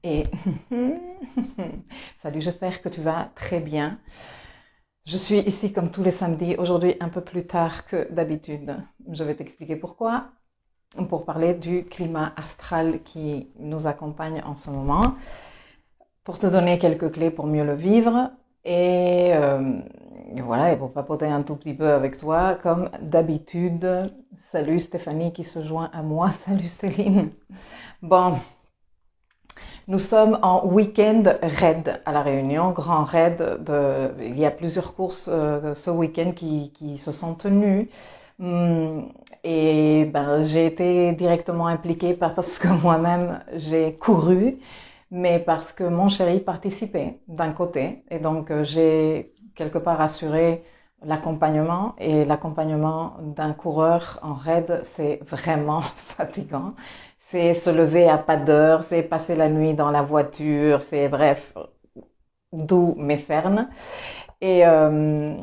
Et salut, j'espère que tu vas très bien. Je suis ici comme tous les samedis, aujourd'hui un peu plus tard que d'habitude. Je vais t'expliquer pourquoi, pour parler du climat astral qui nous accompagne en ce moment, pour te donner quelques clés pour mieux le vivre et voilà, et pour papoter un tout petit peu avec toi, comme d'habitude. Salut Stéphanie qui se joint à moi, salut Céline. Bon, nous sommes en week-end raid à La Réunion, grand raid. Il y a plusieurs courses ce week-end qui se sont tenues. Hum, Et ben, j'ai été directement impliquée, pas parce que moi-même j'ai couru, mais parce que mon chéri participait d'un côté. Et donc j'ai quelque part assuré l'accompagnement. Et l'accompagnement d'un coureur en raid, c'est vraiment fatigant. C'est se lever à pas d'heure, c'est passer la nuit dans la voiture, c'est bref, d'où mes cernes. Et, euh,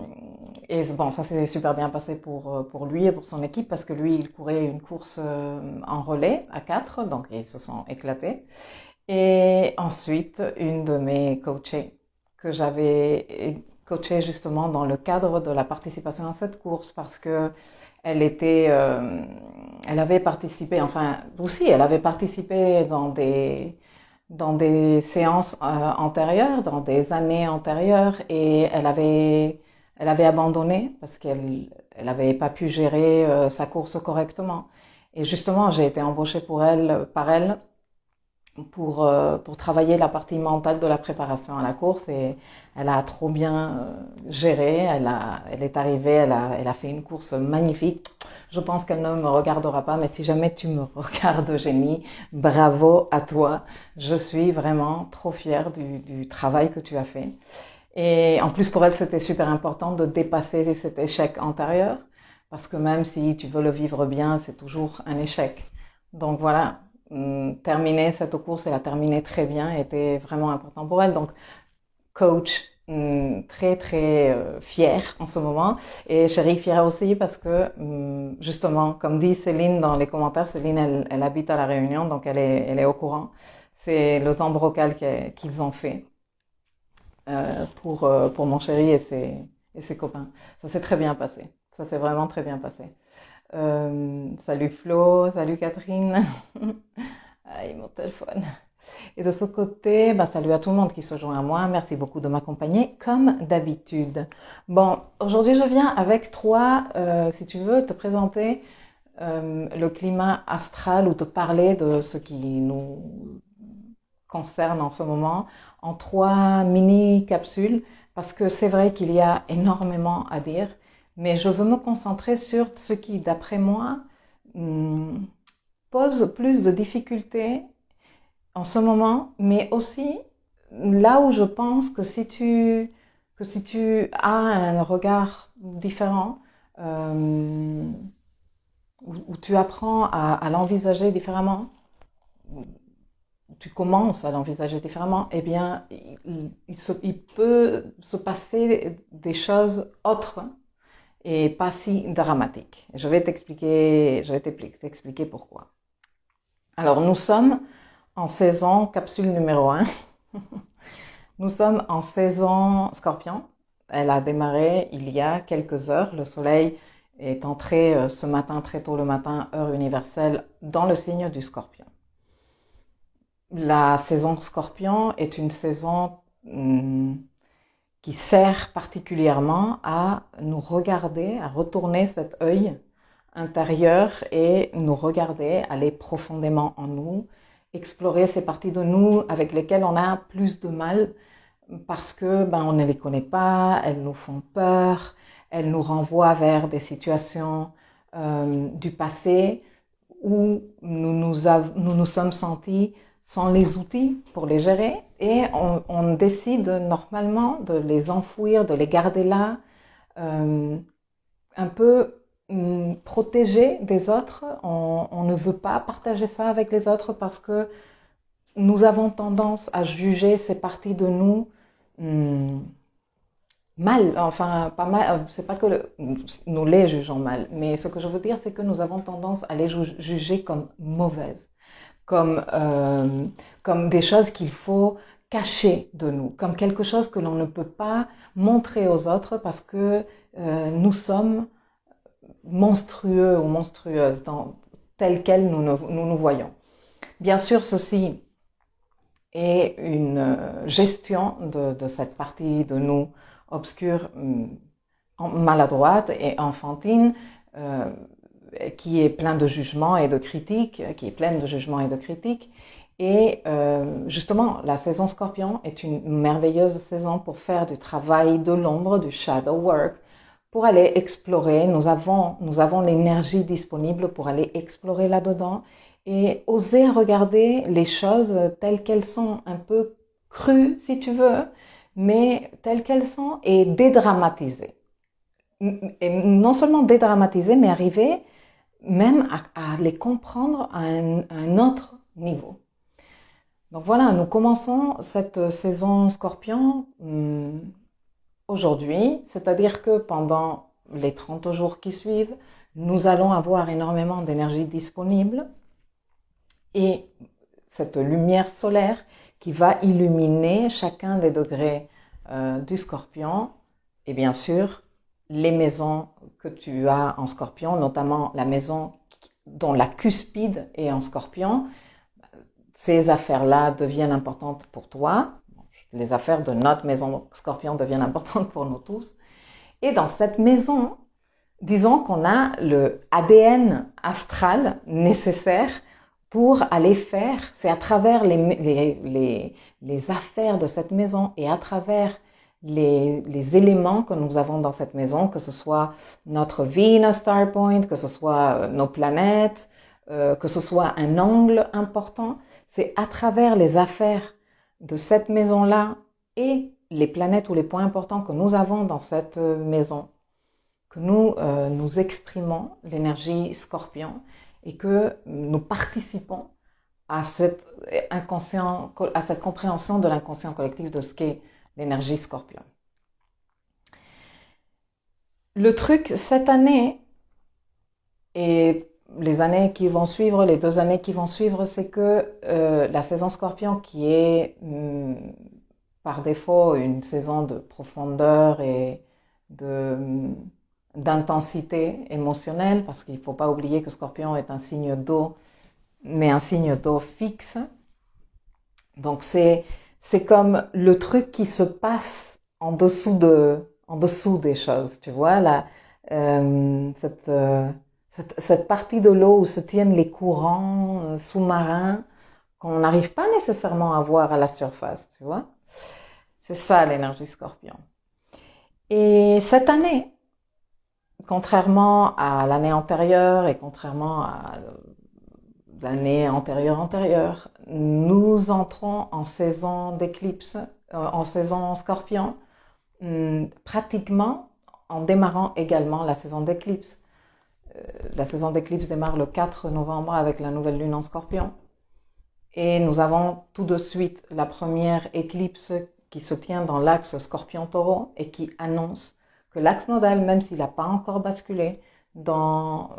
et bon, ça s'est super bien passé pour lui et pour son équipe parce que lui, il courait une course en relais à 4, donc ils se sont éclatés. Et ensuite, une de mes coachées que j'avais coachée justement dans le cadre de la participation à cette course parce que elle était, elle avait participé, enfin aussi, elle avait participé dans des séances antérieures, dans des années antérieures, et elle avait abandonné parce elle avait pas pu gérer sa course correctement. Et justement, j'ai été embauchée par elle pour travailler la partie mentale de la préparation à la course et elle a trop bien géré, elle est arrivée, elle a fait une course magnifique. Je pense qu'elle ne me regardera pas, mais si jamais tu me regardes, Eugénie, bravo à toi. Je suis vraiment trop fière du travail que tu as fait. Et en plus pour elle, c'était super important de dépasser cet échec antérieur, parce que même si tu veux le vivre bien, c'est toujours un échec. Donc voilà, terminer cette course et la terminer très bien était vraiment important pour elle. Donc, coach, très très fière en ce moment et chérie fière aussi parce que justement, comme dit Céline dans les commentaires, Céline elle habite à La Réunion donc elle est au courant. C'est le zambrocal qu'ils ont fait pour mon chéri et ses copains. Ça s'est très bien passé. Ça s'est vraiment très bien passé. Salut Flo, salut Catherine. Aïe, mon téléphone. Et de ce côté, bah, salut à tout le monde qui se joint à moi. Merci beaucoup de m'accompagner comme d'habitude. Bon, aujourd'hui je viens avec toi, si tu veux, te présenter le climat astral ou te parler de ce qui nous concerne en ce moment en 3 mini-capsules parce que c'est vrai qu'il y a énormément à dire, mais je veux me concentrer sur ce qui, d'après moi, pose plus de difficultés en ce moment, mais aussi là où je pense que si tu as un regard différent, euh, où tu apprends à l'envisager différemment, tu commences à l'envisager différemment, eh bien, il peut se passer des choses autres et pas si dramatiques. Je vais t'expliquer pourquoi. Alors, nous sommes en saison, capsule numéro 1, nous sommes en saison Scorpion. Elle a démarré il y a quelques heures. Le soleil est entré ce matin, très tôt le matin, heure universelle, dans le signe du Scorpion. La saison Scorpion est une saison qui sert particulièrement à nous regarder, à retourner cet œil intérieur et nous regarder, aller profondément en nous, explorer ces parties de nous avec lesquelles on a plus de mal parce que ben on ne les connaît pas, elles nous font peur, elles nous renvoient vers des situations du passé où nous nous sommes sentis sans les outils pour les gérer et on décide normalement de les enfouir, de les garder là, un peu protégés des autres. On ne veut pas partager ça avec les autres parce que nous avons tendance à juger ces parties de nous mal, enfin pas mal, c'est pas que nous les jugeons mal, mais ce que je veux dire c'est que nous avons tendance à les juger comme mauvaises, comme des choses qu'il faut cacher de nous, comme quelque chose que l'on ne peut pas montrer aux autres parce que nous sommes monstrueux ou monstrueuses tels quels nous voyons. Bien sûr, ceci est une gestion de cette partie de nous obscure, maladroite et enfantine, qui est plein de jugements et de critiques, qui est pleine de jugements et de critiques. Et justement, la saison Scorpion est une merveilleuse saison pour faire du travail de l'ombre, du shadow work, pour aller explorer. Nous avons l'énergie disponible pour aller explorer là-dedans et oser regarder les choses telles qu'elles sont, un peu crues si tu veux, mais telles qu'elles sont, et dédramatiser. Et non seulement dédramatiser, mais arriver même à les comprendre à un autre niveau. Donc voilà, nous commençons cette saison Scorpion aujourd'hui, c'est-à-dire que pendant les 30 jours qui suivent, nous allons avoir énormément d'énergie disponible et cette lumière solaire qui va illuminer chacun des degrés du Scorpion et bien sûr les maisons que tu as en Scorpion, notamment la maison dont la cuspide est en Scorpion. Ces affaires-là deviennent importantes pour toi. Les affaires de notre maison Scorpion deviennent importantes pour nous tous. Et dans cette maison, disons qu'on a le ADN astral nécessaire pour aller faire. C'est à travers les affaires de cette maison et à travers les éléments que nous avons dans cette maison, que ce soit notre Venus Star Point, que ce soit nos planètes, que ce soit un angle important. C'est à travers les affaires de cette maison-là et les planètes ou les points importants que nous avons dans cette maison que nous exprimons l'énergie Scorpion et que nous participons à cette compréhension de l'inconscient collectif de ce qu'est l'énergie Scorpion. Le truc cette année et les années qui vont suivre, les 2 années qui vont suivre, c'est que la saison Scorpion, qui est par défaut une saison de profondeur et d'intensité émotionnelle, parce qu'il ne faut pas oublier que Scorpion est un signe d'eau, mais un signe d'eau fixe. Donc c'est comme le truc qui se passe en dessous des choses, tu vois, cette partie de l'eau où se tiennent les courants sous-marins qu'on n'arrive pas nécessairement à voir à la surface, tu vois. C'est ça l'énergie Scorpion. Et cette année, contrairement à l'année antérieure et contrairement à l'année antérieure, nous entrons en saison d'éclipse, en saison Scorpion, pratiquement en démarrant également la saison d'éclipse. La saison d'éclipse démarre le 4 novembre avec la nouvelle lune en Scorpion. Et nous avons tout de suite la première éclipse qui se tient dans l'axe Scorpion-Taureau et qui annonce que l'axe nodal, même s'il n'a pas encore basculé dans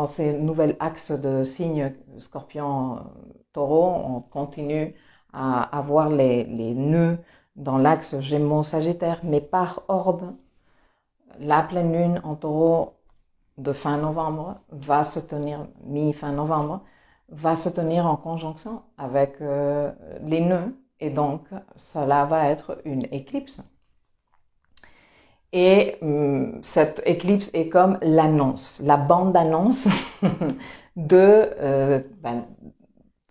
ces nouveaux axes de signes Scorpion-Taureau, on continue à avoir les nœuds dans l'axe Gémeaux-Sagittaire, mais par orbe, la pleine lune en Taureau de fin novembre va se tenir, mi-fin novembre, va se tenir en conjonction avec les nœuds et donc cela va être une éclipse. Et cette éclipse est comme l'annonce, la bande-annonce de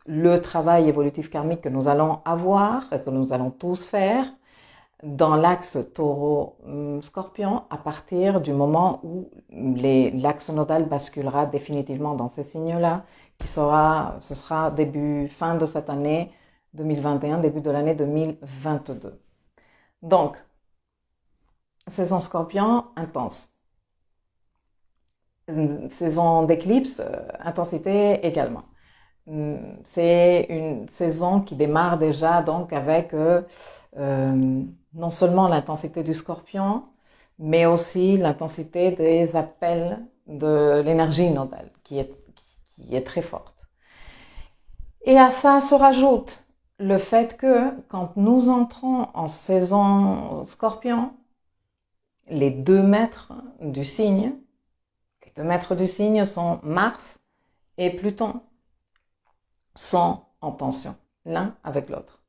le travail évolutif karmique que nous allons avoir et que nous allons tous faire dans l'axe Taureau-Scorpion à partir du moment où l'axe nodal basculera définitivement dans ces signes-là, ce sera fin de cette année 2021, début de l'année 2022. Donc, saison Scorpion, intense. Saison d'éclipse, intensité également. C'est une saison qui démarre déjà donc avec non seulement l'intensité du Scorpion, mais aussi l'intensité des appels de l'énergie nodale qui est très forte. Et à ça se rajoute le fait que quand nous entrons en saison Scorpion, les 2 maîtres du signe, sont Mars et Pluton, sont en tension l'un avec l'autre.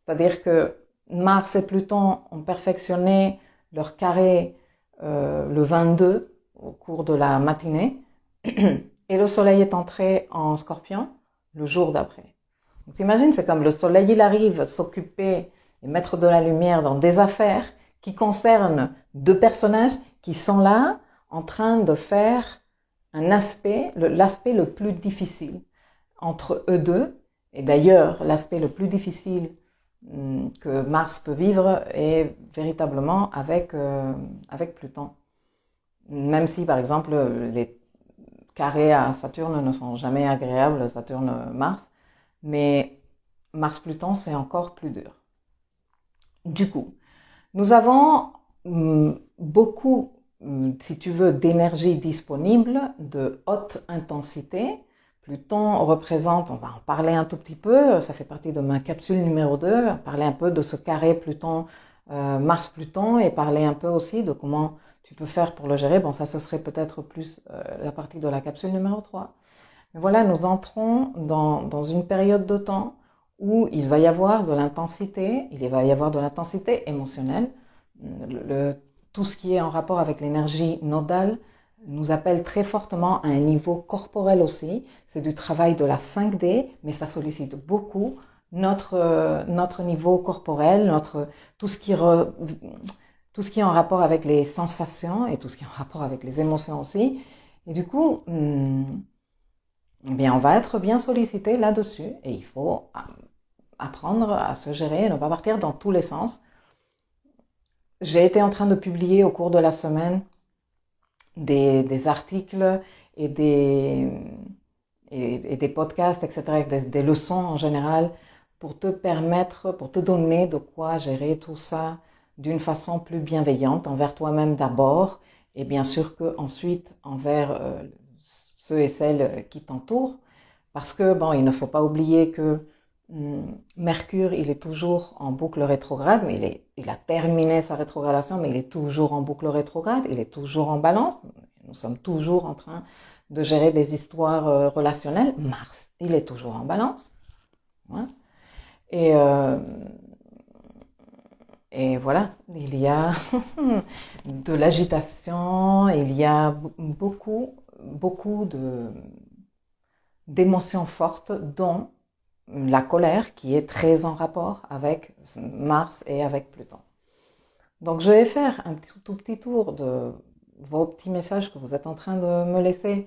C'est-à-dire que Mars et Pluton ont perfectionné leur carré le 22 au cours de la matinée et le Soleil est entré en Scorpion le jour d'après. Donc t'imagines, c'est comme le Soleil, il arrive s'occuper et mettre de la lumière dans des affaires qui concernent 2 personnages qui sont là en train de faire l'aspect le plus difficile entre eux deux. Et d'ailleurs, l'aspect le plus difficile que Mars peut vivre est véritablement avec Pluton. Même si, par exemple, les carrés à Saturne ne sont jamais agréables, Saturne-Mars, mais Mars-Pluton, c'est encore plus dur. Du coup, nous avons beaucoup, si tu veux, d'énergie disponible de haute intensité. Pluton représente, on va en parler un tout petit peu, ça fait partie de ma capsule numéro 2, parler un peu de ce carré Pluton, Mars-Pluton, et parler un peu aussi de comment tu peux faire pour le gérer. Bon, ça, ce serait peut-être plus la partie de la capsule numéro 3. Mais voilà, nous entrons dans une période de temps où il va y avoir de l'intensité, émotionnelle. Tout ce qui est en rapport avec l'énergie nodale nous appelle très fortement à un niveau corporel aussi. C'est du travail de la 5D, mais ça sollicite beaucoup notre niveau corporel, tout ce qui est en rapport avec les sensations et tout ce qui est en rapport avec les émotions aussi. Et du coup, eh bien, on va être bien sollicité là-dessus et il faut apprendre à se gérer et ne pas partir dans tous les sens. J'ai été en train de publier au cours de la semaine des articles et des podcasts, etc., des leçons en général pour te donner de quoi gérer tout ça d'une façon plus bienveillante envers toi-même d'abord et bien sûr qu'ensuite envers ceux et celles qui t'entourent. Parce que, bon, il ne faut pas oublier que Mercure, il est toujours en boucle rétrograde, mais il a terminé sa rétrogradation, mais il est toujours en boucle rétrograde, il est toujours en balance. Nous sommes toujours en train de gérer des histoires relationnelles. Mars, il est toujours en balance. Ouais. Et voilà, il y a de l'agitation, il y a beaucoup d'émotions fortes, dont la colère qui est très en rapport avec Mars et avec Pluton. Donc je vais faire un tout petit tour de vos petits messages que vous êtes en train de me laisser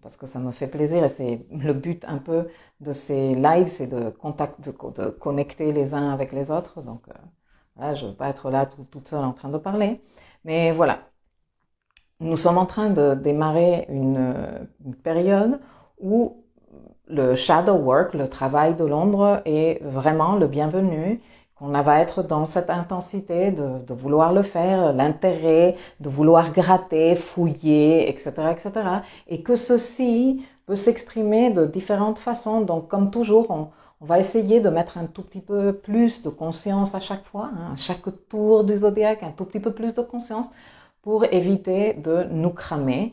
parce que ça me fait plaisir et c'est le but un peu de ces lives, c'est de connecter les uns avec les autres. Donc voilà, je ne veux pas être là toute seule en train de parler. Mais voilà, nous sommes en train de démarrer une période où le shadow work, le travail de l'ombre est vraiment le bienvenu, qu'on va être dans cette intensité de vouloir le faire, l'intérêt, de vouloir gratter, fouiller, etc., etc. Et que ceci peut s'exprimer de différentes façons. Donc, comme toujours, on va essayer de mettre un tout petit peu plus de conscience à chaque fois, à chaque tour du zodiaque, un tout petit peu plus de conscience pour éviter de nous cramer.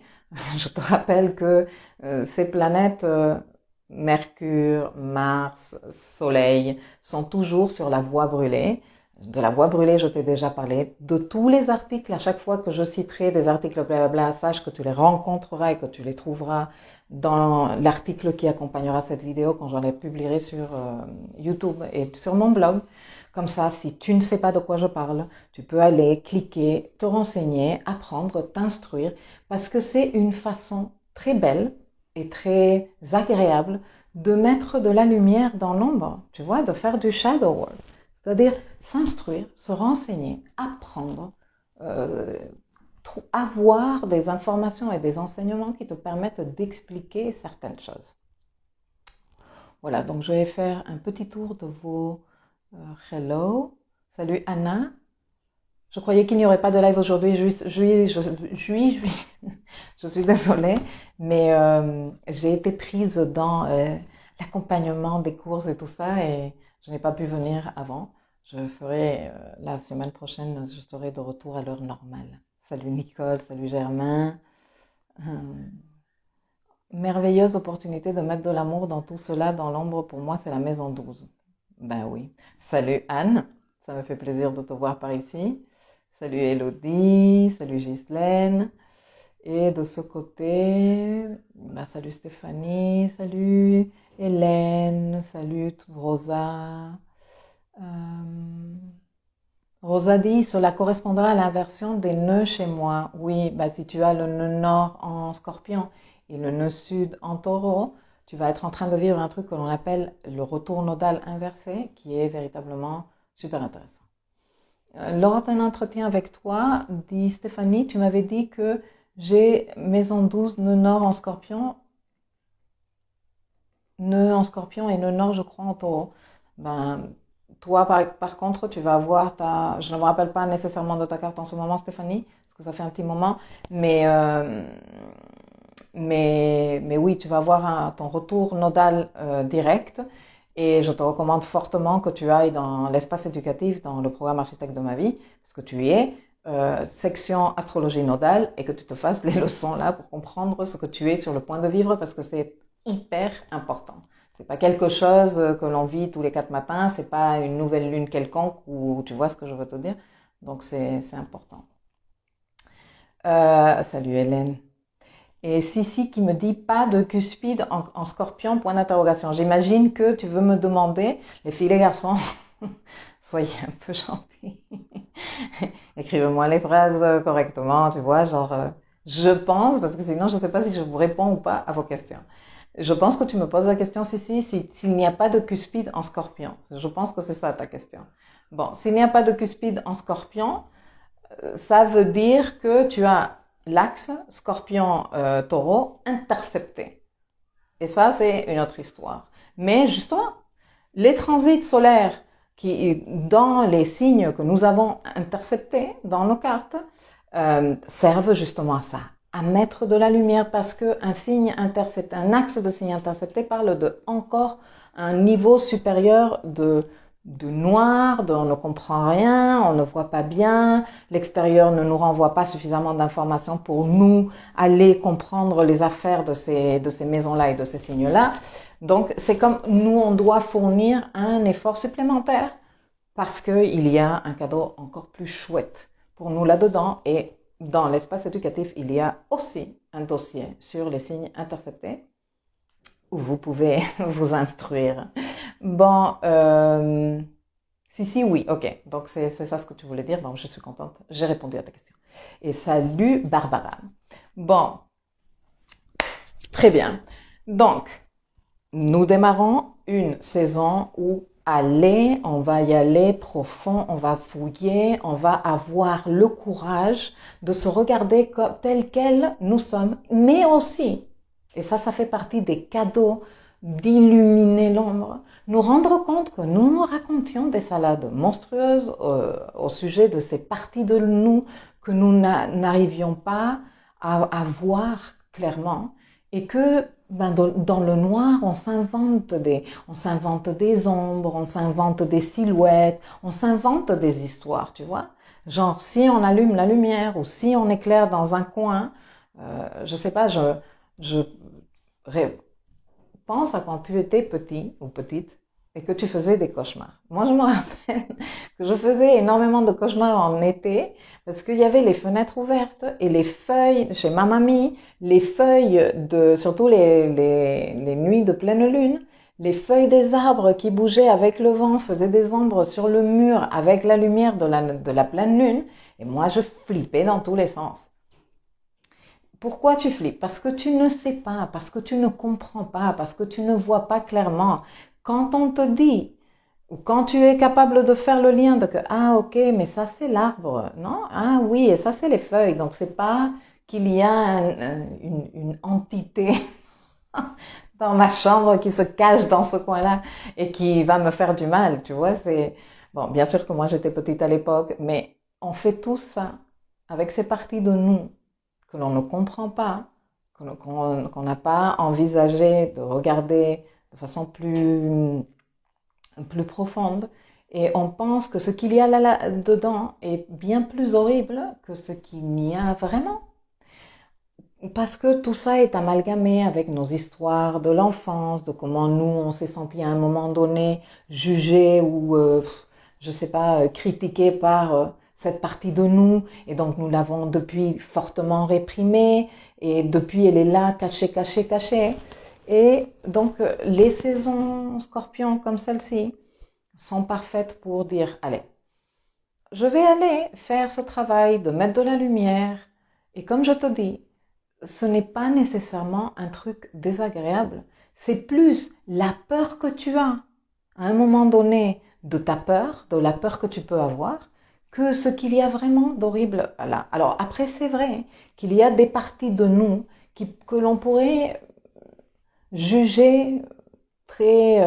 Je te rappelle que ces planètes Mercure, Mars, Soleil sont toujours sur la voie brûlée. De la voie brûlée, je t'ai déjà parlé. De tous les articles, à chaque fois que je citerai des articles blablabla, sache que tu les rencontreras et que tu les trouveras dans l'article qui accompagnera cette vidéo quand je les publierai sur YouTube et sur mon blog. Comme ça, si tu ne sais pas de quoi je parle, tu peux aller cliquer, te renseigner, apprendre, t'instruire, parce que c'est une façon très belle et très agréable de mettre de la lumière dans l'ombre, tu vois, de faire du shadow work, c'est-à-dire s'instruire, se renseigner, apprendre, avoir des informations et des enseignements qui te permettent d'expliquer certaines choses. Voilà, donc je vais faire un petit tour de vos hello. Salut Anna. Je croyais qu'il n'y aurait pas de live aujourd'hui. Je suis désolée, mais j'ai été prise dans l'accompagnement des courses et tout ça, et je n'ai pas pu venir avant. Je ferai la semaine prochaine, je serai de retour à l'heure normale. Salut Nicole, salut Germain. Hum, Merveilleuse opportunité de mettre de l'amour dans tout cela, dans l'ombre, pour moi, c'est la maison 12. Ben oui. Salut Anne, ça me fait plaisir de te voir par ici. Salut Elodie, salut Ghislaine. Et de ce côté, ben, salut Stéphanie, salut Hélène, salut Rosa. Euh, Rosa dit, cela correspondra à l'inversion des nœuds chez moi. Oui, bah si tu as le nœud nord en scorpion et le nœud sud en taureau, tu vas être en train de vivre un truc que l'on appelle le retour nodal inversé, qui est véritablement super intéressant. Lors d'un entretien avec toi, dit Stéphanie, tu m'avais dit que j'ai maison 12, nœud nord en scorpion, nœud en scorpion et nœud nord, je crois, en taureau. Ben, toi, par contre, tu vas avoir ta... Je ne me rappelle pas nécessairement de ta carte en ce moment, Stéphanie, parce que ça fait un petit moment, mais oui, tu vas avoir ton retour nodal direct, et je te recommande fortement que tu ailles dans l'espace éducatif, dans le programme Architecte de ma vie, parce que tu y es, section astrologie nodale, et que tu te fasses les leçons là pour comprendre ce que tu es sur le point de vivre, parce que c'est hyper important. C'est pas quelque chose que l'on vit tous les 4 matins, c'est pas une nouvelle lune quelconque, ou tu vois ce que je veux te dire. Donc c'est important. Salut Hélène. Et Sissi qui me dit pas de cuspide en scorpion, point d'interrogation. J'imagine que tu veux me demander, les filles et les garçons, soyez un peu gentils. Écrivez-moi les phrases correctement, tu vois, genre, je pense, parce que sinon je ne sais pas si je vous réponds ou pas à vos questions. Je pense que tu me poses la question, s'il n'y a pas de cuspide en scorpion. Je pense que c'est ça ta question. Bon, s'il n'y a pas de cuspide en scorpion, ça veut dire que tu as l'axe scorpion-taureau intercepté. Et ça, c'est une autre histoire. Mais justement, les transits solaires qui, dans les signes que nous avons interceptés dans nos cartes, servent justement à ça, à mettre de la lumière, parce qu'un signe intercepté, un axe de signe intercepté parle de encore un niveau supérieur de noir, on ne comprend rien, on ne voit pas bien, l'extérieur ne nous renvoie pas suffisamment d'informations pour nous aller comprendre les affaires de ces maisons-là et de ces signes-là. Donc, c'est comme nous, on doit fournir un effort supplémentaire parce qu'il y a un cadeau encore plus chouette pour nous là-dedans. Et dans l'espace éducatif, il y a aussi un dossier sur les signes interceptés où vous pouvez vous instruire. Bon, si, oui, ok. Donc, c'est ça ce que tu voulais dire. Bon, je suis contente. J'ai répondu à ta question. Et salut, Barbara. Bon, très bien. Donc, nous démarrons une saison où on va y aller profond, on va fouiller, on va avoir le courage de se regarder comme tel quel nous sommes, mais aussi, et ça fait partie des cadeaux d'illuminer l'ombre, nous rendre compte que nous nous racontions des salades monstrueuses au sujet de ces parties de nous que nous n'arrivions pas à voir clairement, et que dans le noir, on s'invente des ombres, on s'invente des silhouettes, on s'invente des histoires, tu vois. Genre, si on allume la lumière ou si on éclaire dans un coin, je sais pas, je pense à quand tu étais petit ou petite et que tu faisais des cauchemars. Moi, je me rappelle que je faisais énormément de cauchemars en été parce qu'il y avait les fenêtres ouvertes et les feuilles, chez ma mamie, les feuilles surtout les nuits de pleine lune, les feuilles des arbres qui bougeaient avec le vent faisaient des ombres sur le mur avec la lumière de la pleine lune. Et moi, je flippais dans tous les sens. Pourquoi tu flippes? Parce que tu ne sais pas, parce que tu ne comprends pas, parce que tu ne vois pas clairement. Quand on te dit, ou quand tu es capable de faire le lien de que, ah ok, mais ça c'est l'arbre, non? Ah oui, et ça c'est les feuilles. Donc c'est pas qu'il y a une entité dans ma chambre qui se cache dans ce coin-là et qui va me faire du mal, tu vois? Bon, bien sûr que moi j'étais petite à l'époque, mais on fait tout ça avec ces parties de nous que l'on ne comprend pas, qu'on n'a pas envisagé de regarder de façon plus profonde. Et on pense que ce qu'il y a là-dedans est bien plus horrible que ce qu'il y a vraiment. Parce que tout ça est amalgamé avec nos histoires de l'enfance, de comment nous on s'est senti à un moment donné jugé ou je sais pas critiqué par cette partie de nous, et donc nous l'avons depuis fortement réprimée, et depuis elle est là cachée. Et donc les saisons Scorpion comme celle-ci sont parfaites pour dire allez, je vais aller faire ce travail de mettre de la lumière, et comme je te dis, ce n'est pas nécessairement un truc désagréable. C'est plus la peur que tu as à un moment donné de ta peur, de la peur que tu peux avoir, que ce qu'il y a vraiment d'horrible là. Alors après, c'est vrai qu'il y a des parties de nous que l'on pourrait juger très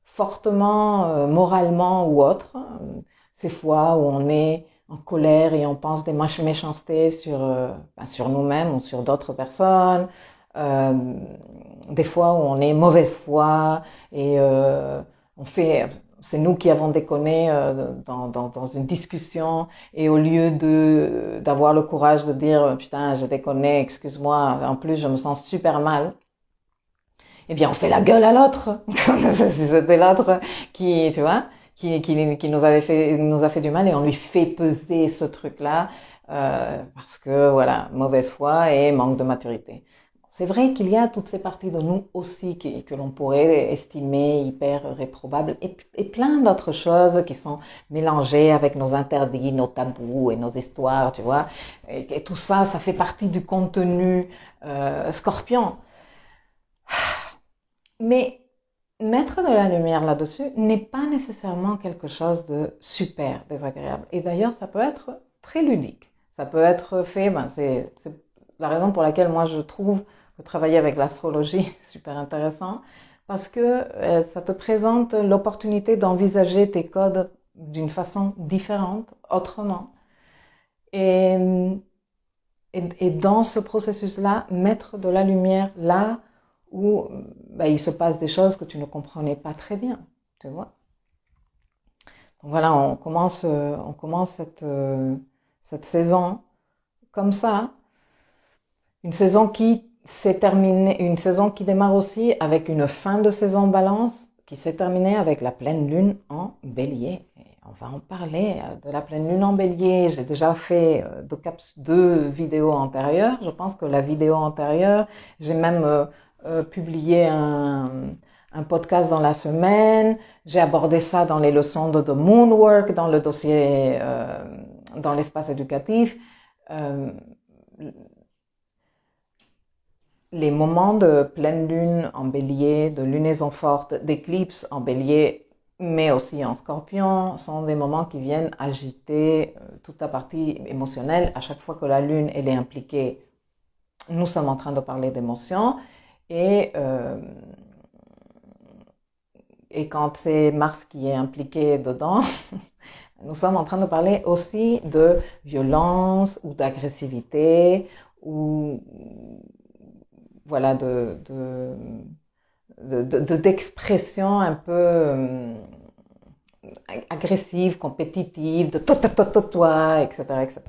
fortement, moralement ou autre. Ces fois où on est en colère et on pense des méchancetés sur nous-mêmes ou sur d'autres personnes. Euh, des fois où on est mauvaise foi et c'est nous qui avons déconné dans une discussion, et au lieu d'avoir le courage de dire putain j'ai déconné, excuse-moi, en plus je me sens super mal, eh bien on fait la gueule à l'autre. C'était l'autre qui, tu vois, qui nous a fait du mal, et on lui fait peser ce truc-là parce que voilà, mauvaise foi et manque de maturité. C'est vrai qu'il y a toutes ces parties de nous aussi que l'on pourrait estimer hyper réprobables, et plein d'autres choses qui sont mélangées avec nos interdits, nos tabous et nos histoires, tu vois. Et tout ça, ça fait partie du contenu Scorpion. Mais mettre de la lumière là-dessus n'est pas nécessairement quelque chose de super désagréable. Et d'ailleurs, ça peut être très ludique. Ça peut être fait, c'est la raison pour laquelle moi je trouve que travailler avec l'astrologie est super intéressant, parce que ça te présente l'opportunité d'envisager tes codes d'une façon différente, autrement. Et, et dans ce processus-là, mettre de la lumière là où il se passe des choses que tu ne comprenais pas très bien, tu vois. Donc voilà, on commence cette saison comme ça, une saison qui s'est terminée, une saison qui démarre aussi avec une fin de saison Balance qui s'est terminée avec la pleine lune en Bélier. Et on va en parler de la pleine lune en Bélier. J'ai déjà fait deux vidéos antérieures. Je pense que la vidéo antérieure, j'ai même publié un podcast dans la semaine. J'ai abordé ça dans les leçons de The Moonwork, dans le dossier, dans l'espace éducatif. Les moments de pleine lune en Bélier, de lunaison forte, d'éclipse en Bélier, mais aussi en Scorpion, sont des moments qui viennent agiter toute la partie émotionnelle. À chaque fois que la lune elle est impliquée, nous sommes en train de parler d'émotions, et quand c'est Mars qui est impliqué dedans, nous sommes en train de parler aussi de violence ou d'agressivité, ou voilà, d'expression un peu agressive, compétitive, de toi, etc., etc.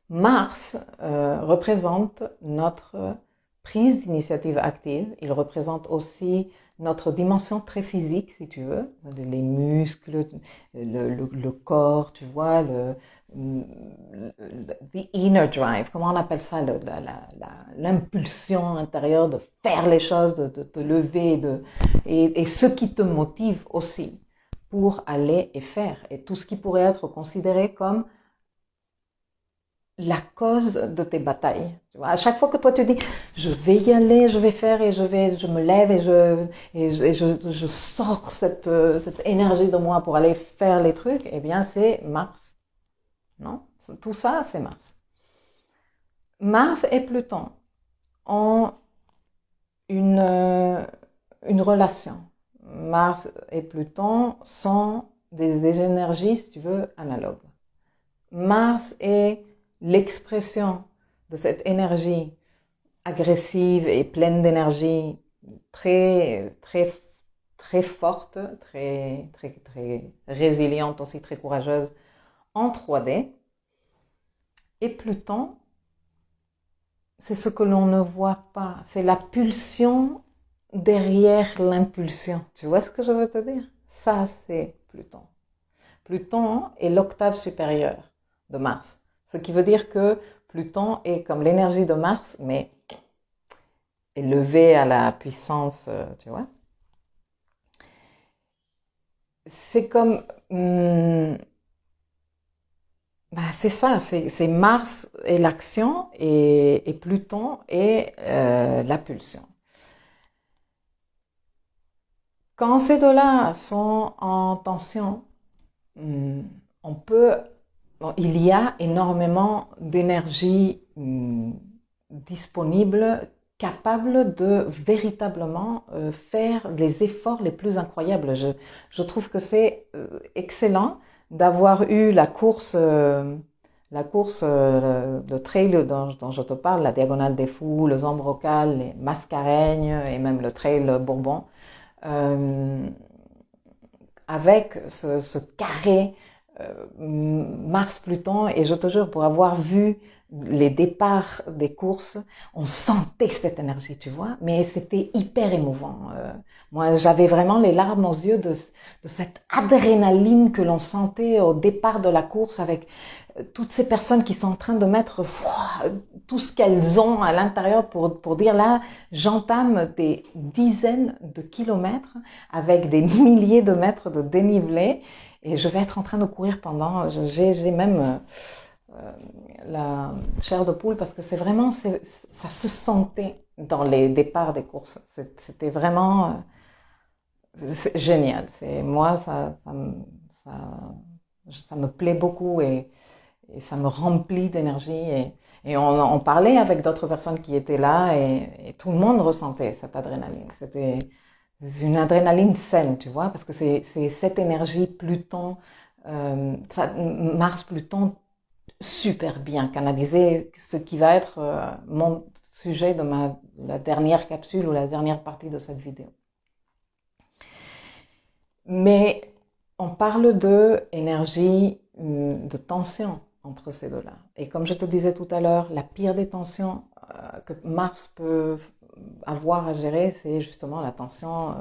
Mars représente notre prise d'initiative active. Il représente aussi notre dimension très physique, si tu veux, les muscles, le corps, tu vois, the inner drive, comment on appelle ça, l'impulsion intérieure de faire les choses, de te lever, et ce qui te motive aussi pour aller et faire, et tout ce qui pourrait être considéré comme la cause de tes batailles. Tu vois, à chaque fois que toi tu dis je vais y aller, je vais faire, et je me lève et je sors cette énergie de moi pour aller faire les trucs, eh bien c'est Mars. Non? Tout ça, c'est Mars. Mars et Pluton ont une relation. Mars et Pluton sont des énergies, si tu veux, analogues. Mars est l'expression de cette énergie agressive et pleine d'énergie très, très, très forte, très, très, très résiliente aussi, très courageuse en 3D. Et Pluton, c'est ce que l'on ne voit pas. C'est la pulsion derrière l'impulsion. Tu vois ce que je veux te dire? Ça, c'est Pluton. Pluton est l'octave supérieure de Mars. Ce qui veut dire que Pluton est comme l'énergie de Mars, mais élevé à la puissance, tu vois. C'est comme, c'est ça, c'est Mars et l'action et Pluton et la pulsion. Quand ces deux-là sont en tension, on peut, bon, il y a énormément d'énergie disponible, capable de véritablement faire les efforts les plus incroyables. Je trouve que c'est excellent d'avoir eu le trail dont je te parle, la Diagonale des Fous, le Zambrocal, les Mascareignes et même le trail Bourbon, euh, avec ce carré Mars-Pluton, et je te jure, pour avoir vu les départs des courses, on sentait cette énergie, tu vois, mais c'était hyper émouvant. Moi, j'avais vraiment les larmes aux yeux de cette adrénaline que l'on sentait au départ de la course, avec toutes ces personnes qui sont en train de mettre tout ce qu'elles ont à l'intérieur pour dire là, j'entame des dizaines de kilomètres avec des milliers de mètres de dénivelé et je vais être en train de courir pendant, j'ai même la chair de poule parce que c'est vraiment, ça se sentait dans les départs des courses. C'était vraiment génial. Moi, ça, ça me plaît beaucoup et ça me remplit d'énergie. Et on parlait avec d'autres personnes qui étaient là et tout le monde ressentait cette adrénaline. C'était une adrénaline saine, tu vois, parce que c'est cette énergie Pluton, Mars-Pluton, super bien canalisée, ce qui va être mon sujet de la dernière capsule ou la dernière partie de cette vidéo. Mais on parle de énergie, de tension entre ces deux-là. Et comme je te disais tout à l'heure, la pire des tensions que Mars peut avoir à gérer, c'est justement la tension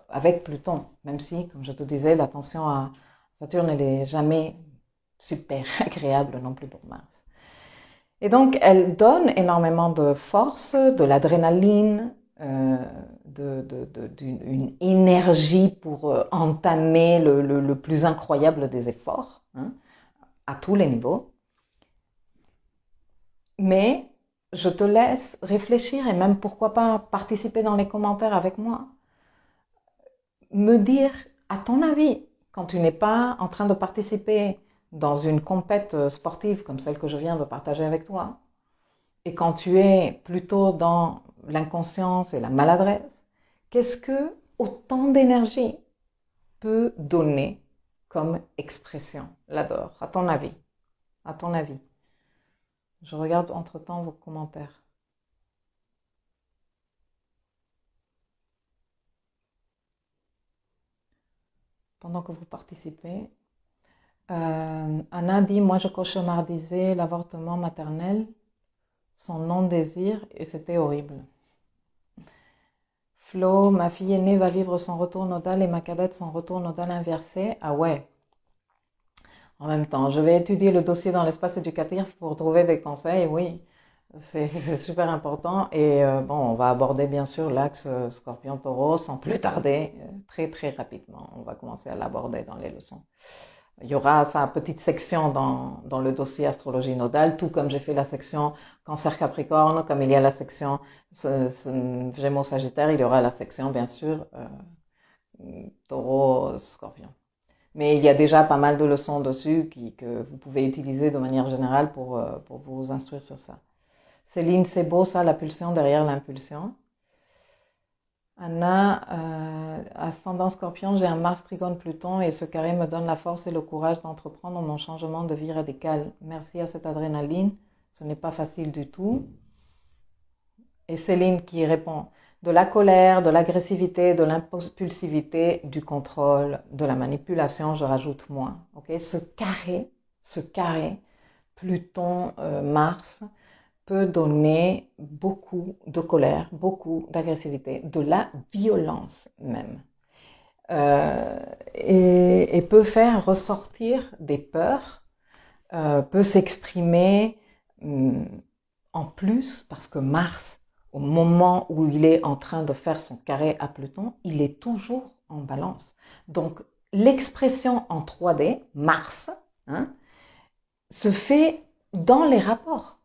avec Pluton. Même si, comme je te disais, la tension à Saturne, elle n'est jamais super agréable non plus pour Mars. Et donc, elle donne énormément de force, de l'adrénaline, d'une énergie pour entamer le plus incroyable des efforts, hein, à tous les niveaux. Mais je te laisse réfléchir et même pourquoi pas participer dans les commentaires avec moi. Me dire, à ton avis, quand tu n'es pas en train de participer dans une compète sportive comme celle que je viens de partager avec toi, et quand tu es plutôt dans l'inconscience et la maladresse, qu'est-ce que autant d'énergie peut donner comme expression là-dedans, à ton avis? À ton avis? Je regarde entre-temps vos commentaires. Pendant que vous participez, Anna dit, moi je cauchemardisais l'avortement maternel, son non-désir, et c'était horrible. Flo, ma fille aînée va vivre son retour nodal et ma cadette son retour nodal inversé. Ah ouais. En même temps, je vais étudier le dossier dans l'espace éducatif pour trouver des conseils, oui. C'est super important. Et bon, on va aborder bien sûr l'axe Scorpion-Taureau sans plus tarder, très très rapidement. On va commencer à l'aborder dans les leçons. Il y aura sa petite section dans le dossier astrologie nodale, tout comme j'ai fait la section Cancer-Capricorne, comme il y a la section Gémeaux-Sagittaire, il y aura la section bien sûr Taureau-Scorpion. Mais il y a déjà pas mal de leçons dessus que vous pouvez utiliser de manière générale pour vous instruire sur ça. Céline, c'est beau ça, la pulsion derrière l'impulsion. Anna, ascendant Scorpion, j'ai un Mars trigone Pluton et ce carré me donne la force et le courage d'entreprendre mon changement de vie radical. Merci à cette adrénaline, ce n'est pas facile du tout. Et Céline qui répond, de la colère, de l'agressivité, de l'impulsivité, du contrôle, de la manipulation, je rajoute moins. Okay? Ce carré, Pluton, Mars, peut donner beaucoup de colère, beaucoup d'agressivité, de la violence même. Et peut faire ressortir des peurs, peut s'exprimer en plus parce que Mars, au moment où il est en train de faire son carré à Pluton, il est toujours en balance. Donc l'expression en 3D, Mars, se fait dans les rapports.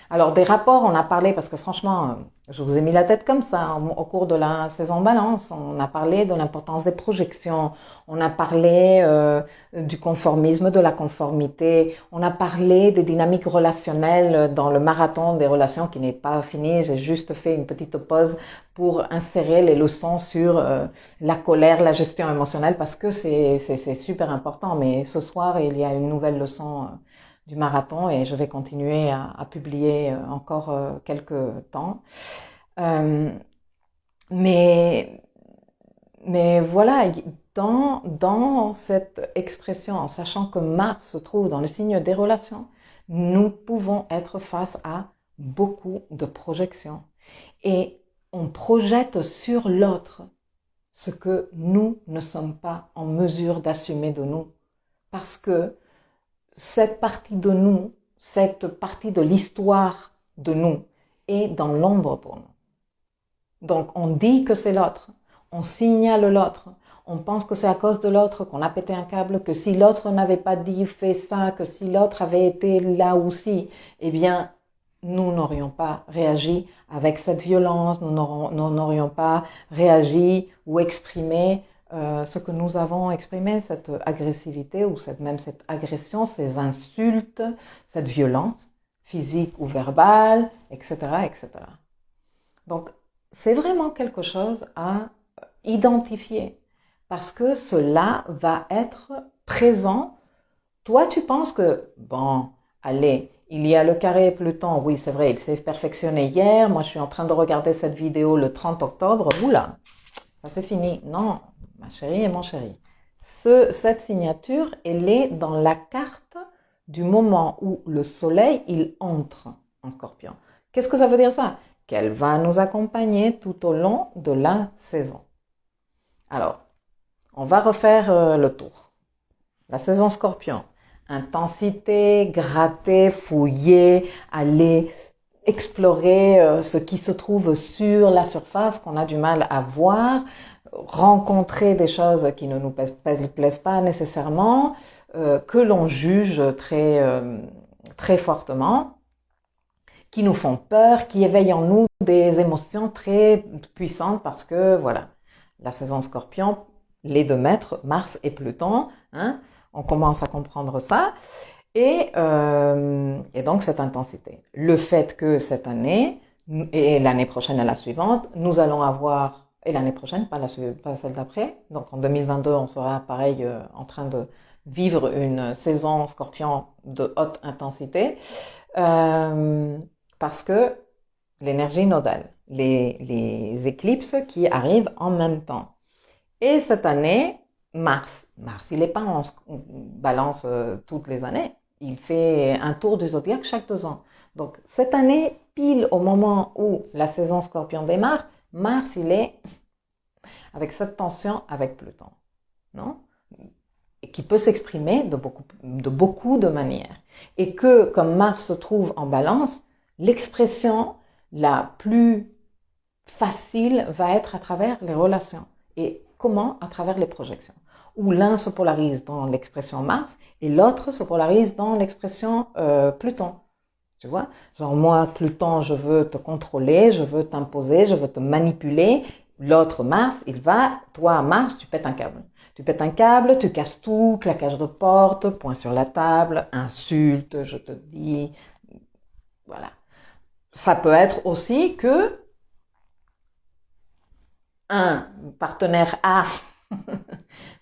Alors des rapports, on a parlé, parce que franchement, je vous ai mis la tête comme ça au cours de la saison balance, on a parlé de l'importance des projections, on a parlé du conformisme, de la conformité, on a parlé des dynamiques relationnelles dans le marathon des relations qui n'est pas fini, j'ai juste fait une petite pause pour insérer les leçons sur la colère, la gestion émotionnelle, parce que c'est super important, mais ce soir, il y a une nouvelle leçon du marathon et je vais continuer à publier encore quelques temps. Mais voilà, dans cette expression, en sachant que Mars se trouve dans le signe des relations, nous pouvons être face à beaucoup de projections. Et on projette sur l'autre ce que nous ne sommes pas en mesure d'assumer de nous. Parce que cette partie de nous, cette partie de l'histoire de nous est dans l'ombre pour nous. Donc on dit que c'est l'autre, on signale l'autre, on pense que c'est à cause de l'autre qu'on a pété un câble, que si l'autre n'avait pas dit, fait ça, que si l'autre avait été là aussi, eh bien nous n'aurions pas réagi avec cette violence, nous n'aurions pas réagi ou exprimé ce que nous avons exprimé, cette agressivité ou même cette agression, ces insultes, cette violence physique ou verbale, etc., etc. Donc, c'est vraiment quelque chose à identifier parce que cela va être présent. Toi, tu penses que, bon, allez, il y a le carré Pluton, oui, c'est vrai, il s'est perfectionné hier, moi je suis en train de regarder cette vidéo le 30 octobre, oula, ça c'est fini. Non, ma chérie et mon chéri. Cette signature, elle est dans la carte du moment où le soleil, il entre en Scorpion. Qu'est-ce que ça veut dire ça? Qu'elle va nous accompagner tout au long de la saison. Alors, on va refaire le tour. La saison Scorpion. Intensité, gratter, fouiller, aller explorer ce qui se trouve sur la surface qu'on a du mal à voir, rencontrer des choses qui ne nous plaisent pas nécessairement, que l'on juge très fortement, qui nous font peur, qui éveillent en nous des émotions très puissantes parce que voilà, la saison Scorpion, les deux maîtres, Mars et Pluton, on commence à comprendre ça. Et donc cette intensité. Le fait que cette année, et l'année prochaine et la suivante, nous allons avoir, et l'année prochaine, pas celle d'après, donc en 2022, on sera pareil en train de vivre une saison Scorpion de haute intensité, parce que l'énergie nodale, les éclipses qui arrivent en même temps. Et cette année, Mars, il n'est pas en balance toutes les années. Il fait un tour du zodiaque chaque 2 ans. Donc, cette année, pile au moment où la saison Scorpion démarre, Mars, il est avec cette tension avec Pluton, non? Et qui peut s'exprimer de beaucoup de manières. Et que, comme Mars se trouve en balance, l'expression la plus facile va être à travers les relations. Et comment? À travers les projections. Où l'un se polarise dans l'expression Mars et l'autre se polarise dans l'expression Pluton. Tu vois? Genre moi, Pluton, je veux te contrôler, je veux t'imposer, je veux te manipuler. L'autre Mars, toi Mars, tu pètes un câble. Tu pètes un câble, tu casses tout, claquage de porte, poing sur la table, insulte, je te dis. Voilà. Ça peut être aussi que un partenaire A,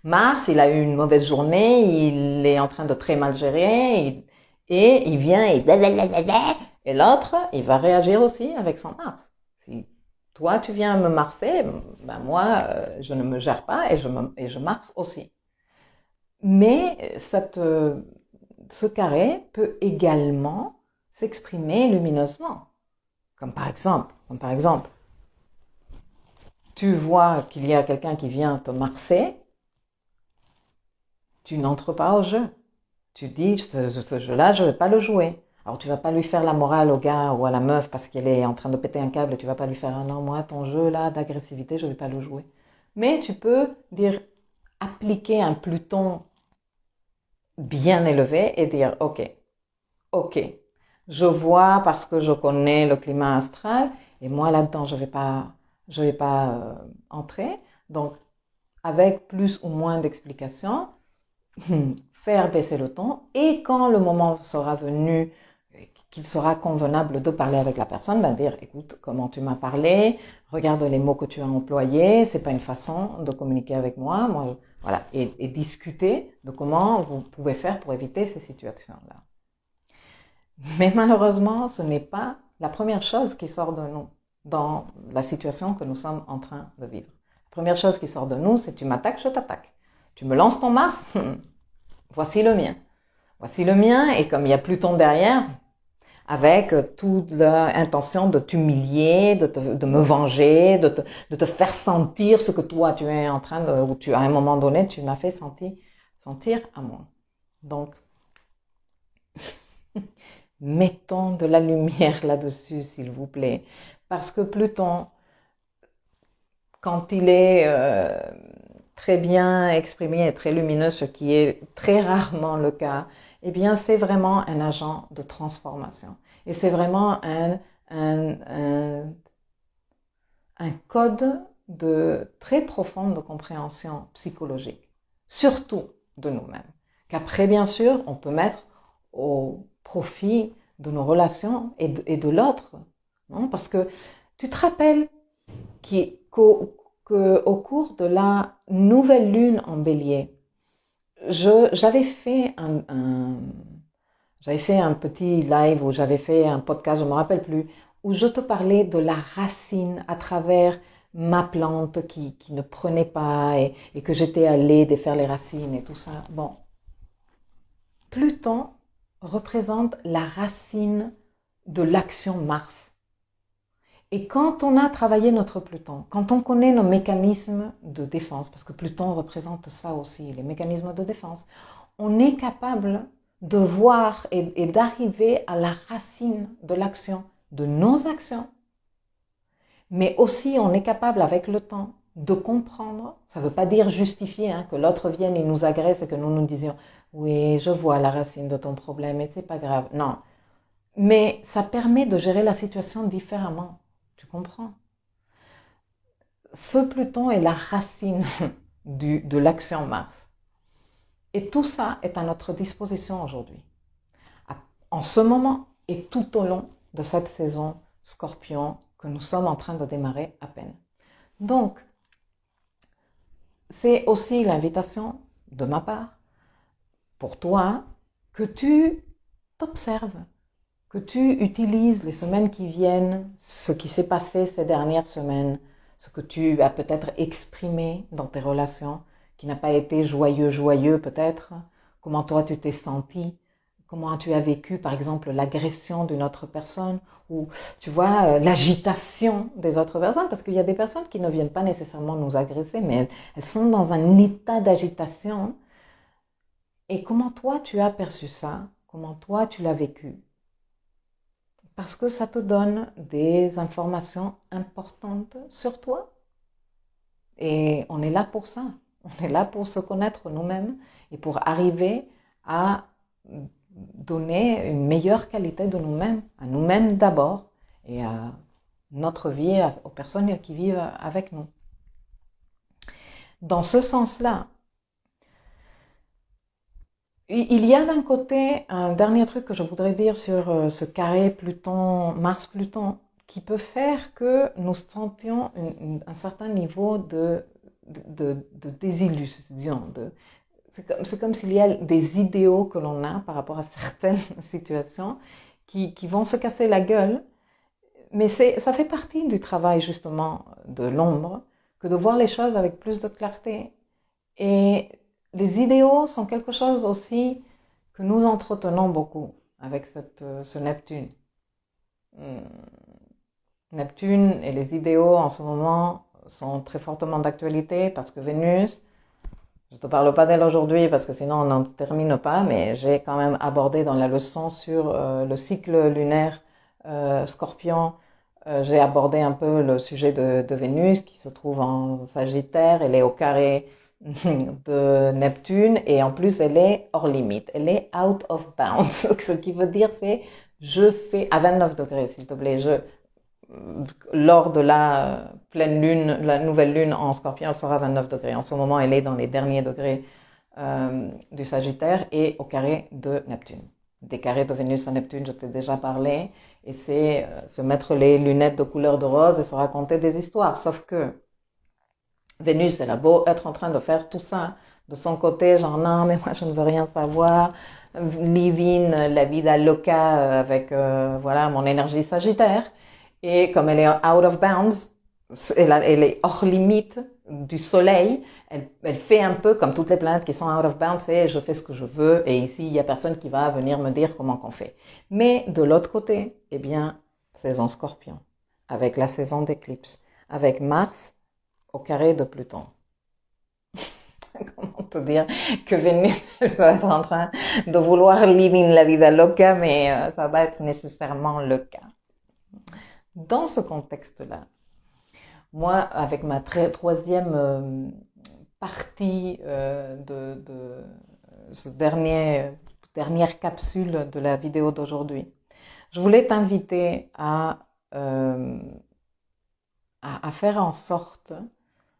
Mars, il a eu une mauvaise journée, il est en train de très mal gérer, et il vient et blablabla, et l'autre, il va réagir aussi avec son Mars. Si toi, tu viens me marcer, ben moi, je ne me gère pas et je marche aussi. Mais ce carré peut également s'exprimer lumineusement. Comme par exemple, tu vois qu'il y a quelqu'un qui vient te marcer, tu n'entres pas au jeu. Tu dis, ce jeu-là, je ne vais pas le jouer. Alors, tu ne vas pas lui faire la morale au gars ou à la meuf parce qu'elle est en train de péter un câble et tu ne vas pas lui faire, ah non, moi, ton jeu là d'agressivité, je ne vais pas le jouer. Mais tu peux dire, appliquer un Pluton bien élevé et dire, ok, je vois parce que je connais le climat astral et moi là-dedans, je vais pas entrer. Donc, avec plus ou moins d'explications, faire baisser le ton et quand le moment sera venu qu'il sera convenable de parler avec la personne, ben dire écoute comment tu m'as parlé, regarde les mots que tu as employés, c'est pas une façon de communiquer avec moi, voilà et discuter de comment vous pouvez faire pour éviter ces situations-là. Mais malheureusement, ce n'est pas la première chose qui sort de nous dans la situation que nous sommes en train de vivre. La première chose qui sort de nous, c'est tu m'attaques, je t'attaque. Tu me lances ton Mars, voici le mien. Voici le mien, et comme il y a Pluton derrière, avec toute l'intention de t'humilier, de me venger, de te faire sentir ce que toi tu es en train de, ou tu, à un moment donné, tu m'as fait sentir à moi. Donc, mettons de la lumière là-dessus, s'il vous plaît. Parce que Pluton, quand il est très bien exprimé et très lumineux, ce qui est très rarement le cas, eh bien, c'est vraiment un agent de transformation. Et c'est vraiment un code très profond de compréhension psychologique, surtout de nous-mêmes. Qu'après, bien sûr, on peut mettre au profit de nos relations et de l'autre. Parce que tu te rappelles qu'au cours de la nouvelle lune en bélier, j'avais fait un petit live ou j'avais fait un podcast, je ne me rappelle plus, où je te parlais de la racine à travers ma plante qui ne prenait pas et que j'étais allée défaire les racines et tout ça. Bon, Pluton représente la racine de l'action Mars. Et quand on a travaillé notre Pluton, quand on connaît nos mécanismes de défense, parce que Pluton représente ça aussi, les mécanismes de défense, on est capable de voir et d'arriver à la racine de l'action, de nos actions. Mais aussi, on est capable avec le temps de comprendre, ça ne veut pas dire justifier, que l'autre vienne et nous agresse et que nous nous disions « Oui, je vois la racine de ton problème et c'est pas grave. » Non, mais ça permet de gérer la situation différemment. Tu comprends? Ce Pluton est la racine de l'action Mars. Et tout ça est à notre disposition aujourd'hui. En ce moment et tout au long de cette saison Scorpion que nous sommes en train de démarrer à peine. Donc, c'est aussi l'invitation de ma part pour toi que tu t'observes, que tu utilises les semaines qui viennent, ce qui s'est passé ces dernières semaines, ce que tu as peut-être exprimé dans tes relations, qui n'a pas été joyeux peut-être, comment toi tu t'es senti, comment tu as vécu par exemple l'agression d'une autre personne ou tu vois l'agitation des autres personnes, parce qu'il y a des personnes qui ne viennent pas nécessairement nous agresser, mais elles sont dans un état d'agitation. Et comment toi tu as perçu ça, comment toi tu l'as vécu? Parce que ça te donne des informations importantes sur toi. Et on est là pour ça. On est là pour se connaître nous-mêmes et pour arriver à donner une meilleure qualité de nous-mêmes, à nous-mêmes d'abord et à notre vie, aux personnes qui vivent avec nous. Dans ce sens-là, il y a d'un côté un dernier truc que je voudrais dire sur ce carré Pluton, Mars-Pluton, qui peut faire que nous sentions un certain niveau de désillusion. C'est comme s'il y a des idéaux que l'on a par rapport à certaines situations qui vont se casser la gueule mais ça fait partie du travail justement de l'ombre que de voir les choses avec plus de clarté. Et les idéaux sont quelque chose aussi que nous entretenons beaucoup avec ce Neptune. Hum, Neptune et les idéaux en ce moment sont très fortement d'actualité parce que Vénus, je ne te parle pas d'elle aujourd'hui parce que sinon on n'en termine pas, mais j'ai quand même abordé dans la leçon sur le cycle lunaire Scorpion. J'ai abordé un peu le sujet de Vénus qui se trouve en Sagittaire. Elle est au carré de Neptune et en plus elle est hors limite. Elle est out of bounds. Ce qui veut dire c'est je fais à 29 degrés s'il te plaît. Lors de la pleine lune, la nouvelle lune en Scorpion, elle sera à 29 degrés. En ce moment, elle est dans les derniers degrés du Sagittaire et au carré de Neptune. Des carrés de Vénus à Neptune, je t'ai déjà parlé, et c'est se mettre les lunettes de couleur de rose et se raconter des histoires. Sauf que Vénus, elle a beau être en train de faire tout ça de son côté, genre non, mais moi je ne veux rien savoir, living la vida loca avec voilà mon énergie Sagittaire. Et comme elle est out of bounds, elle est hors limite du soleil, elle fait un peu comme toutes les planètes qui sont out of bounds, c'est je fais ce que je veux et ici il n'y a personne qui va venir me dire comment qu'on fait. Mais de l'autre côté, eh bien, saison Scorpion, avec la saison d'éclipse, avec Mars au carré de Pluton. Comment te dire que Vénus elle va être en train de vouloir living la vida loca, mais ça va être nécessairement le cas. Dans ce contexte-là, moi, avec ma troisième partie de ce dernière capsule de la vidéo d'aujourd'hui, je voulais t'inviter à faire en sorte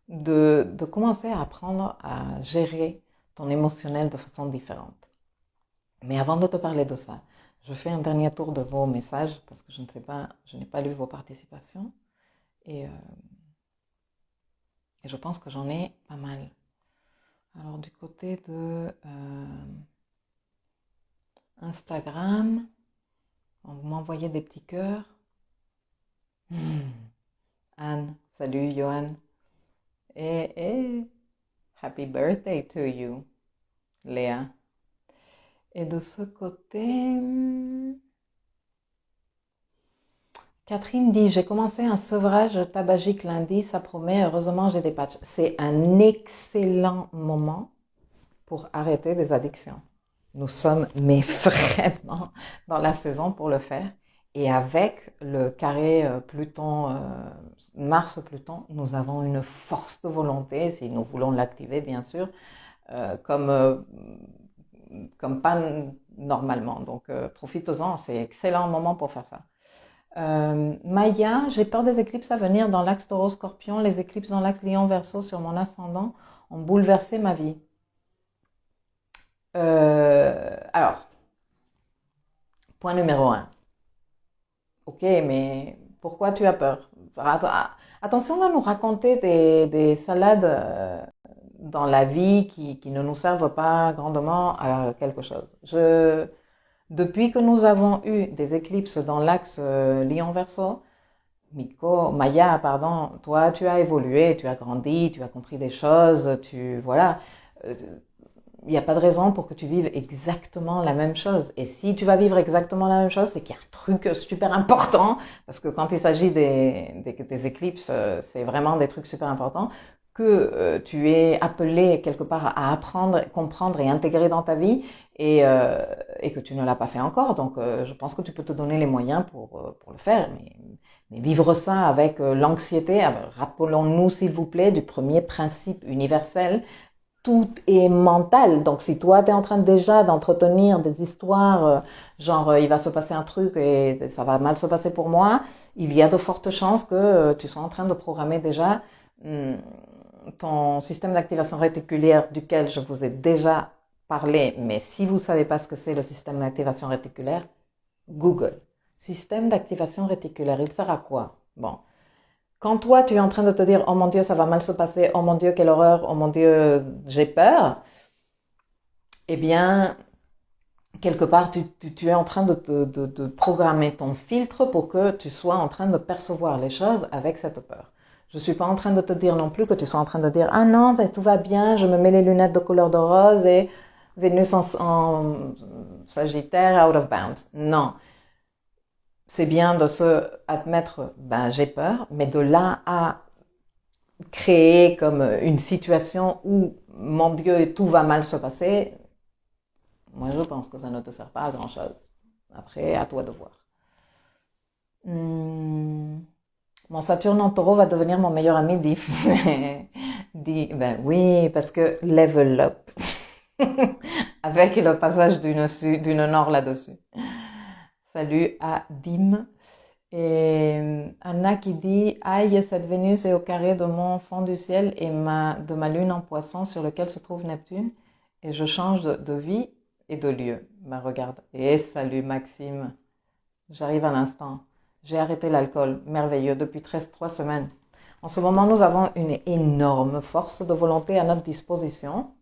de commencer à apprendre à gérer ton émotionnel de façon différente. Mais avant de te parler de ça, je fais un dernier tour de vos messages parce que je n'ai pas lu vos participations et je pense que j'en ai pas mal. Alors du côté de Instagram, vous m'envoyez des petits cœurs. Anne, salut Johan. Et happy birthday to you, Léa. Et de ce côté, Catherine dit, j'ai commencé un sevrage tabagique lundi, ça promet, heureusement j'ai des patchs. C'est un excellent moment pour arrêter des addictions. Nous sommes, mais vraiment, dans la saison pour le faire. Et avec le carré Pluton, Mars-Pluton, nous avons une force de volonté, si nous voulons l'activer bien sûr, comme pas normalement. Donc profitez-en, c'est un excellent moment pour faire ça. Maya, j'ai peur des éclipses à venir dans l'axe Taureau-Scorpion. Les éclipses dans l'axe Lion-Verseau sur mon ascendant ont bouleversé ma vie. Alors, point numéro 1. Ok, mais pourquoi tu as peur? Attention de nous raconter des salades dans la vie qui ne nous servent pas grandement à quelque chose. Depuis que nous avons eu des éclipses dans l'axe Lion-Verseau, Maya, pardon, toi tu as évolué, tu as grandi, tu as compris des choses, voilà. Il n'y a pas de raison pour que tu vives exactement la même chose. Et si tu vas vivre exactement la même chose, c'est qu'il y a un truc super important, parce que quand il s'agit des éclipses, c'est vraiment des trucs super importants, que tu es appelé quelque part à apprendre, comprendre et intégrer dans ta vie, et que tu ne l'as pas fait encore. Donc je pense que tu peux te donner les moyens pour le faire. Mais vivre ça avec l'anxiété, rappelons-nous s'il vous plaît du premier principe universel, tout est mental. Donc, si toi, tu es en train déjà d'entretenir des histoires, genre, il va se passer un truc et ça va mal se passer pour moi, il y a de fortes chances que tu sois en train de programmer déjà ton système d'activation réticulaire duquel je vous ai déjà parlé. Mais si vous ne savez pas ce que c'est le système d'activation réticulaire, Google. Système d'activation réticulaire, il sert à quoi? Bon. Quand toi, tu es en train de te dire « Oh mon Dieu, ça va mal se passer. Oh mon Dieu, quelle horreur. Oh mon Dieu, j'ai peur. » Eh bien, quelque part, tu es en train de programmer ton filtre pour que tu sois en train de percevoir les choses avec cette peur. Je ne suis pas en train de te dire non plus que tu sois en train de dire ah non, ben, tout va bien, je me mets les lunettes de couleur de rose et Vénus en Sagittaire, out of bounds. Non. C'est bien de se admettre, ben j'ai peur, mais de là à créer comme une situation où, mon Dieu, tout va mal se passer, moi je pense que ça ne te sert pas à grand chose. Après, à toi de voir. Mon Saturne en taureau va devenir mon meilleur ami, dit, ben oui, parce que level up. Avec le passage d'une nord là-dessus. Salut à Dim. Et Anna qui dit aïe, cette Vénus est au carré de mon fond du ciel et de ma lune en poisson sur lequel se trouve Neptune et je change de vie et de lieu. Ben regarde. Et salut Maxime. J'arrive à l'instant. J'ai arrêté l'alcool. Merveilleux. Depuis 3 semaines. En ce moment, nous avons une énorme force de volonté à notre disposition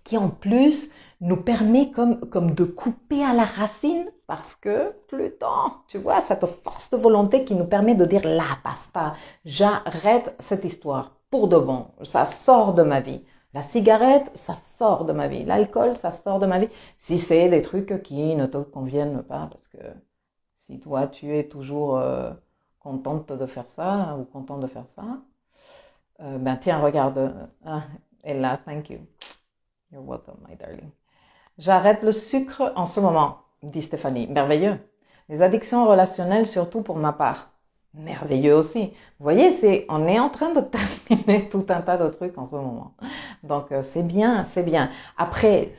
qui en plus nous permet comme de couper à la racine parce que Pluton, tu vois, cette force de volonté qui nous permet de dire là, basta, j'arrête cette histoire pour de bon, ça sort de ma vie. La cigarette, ça sort de ma vie. L'alcool, ça sort de ma vie. Si c'est des trucs qui ne te conviennent pas, parce que si toi, tu es toujours contente de faire ça ou content de faire ça, ben tiens, regarde, Ella, thank you. You're welcome, my darling. J'arrête le sucre en ce moment, dit Stéphanie. Merveilleux. Les addictions relationnelles, surtout pour ma part. Merveilleux aussi. Vous voyez, on est en train de terminer tout un tas de trucs en ce moment. Donc, c'est bien, c'est bien. Après,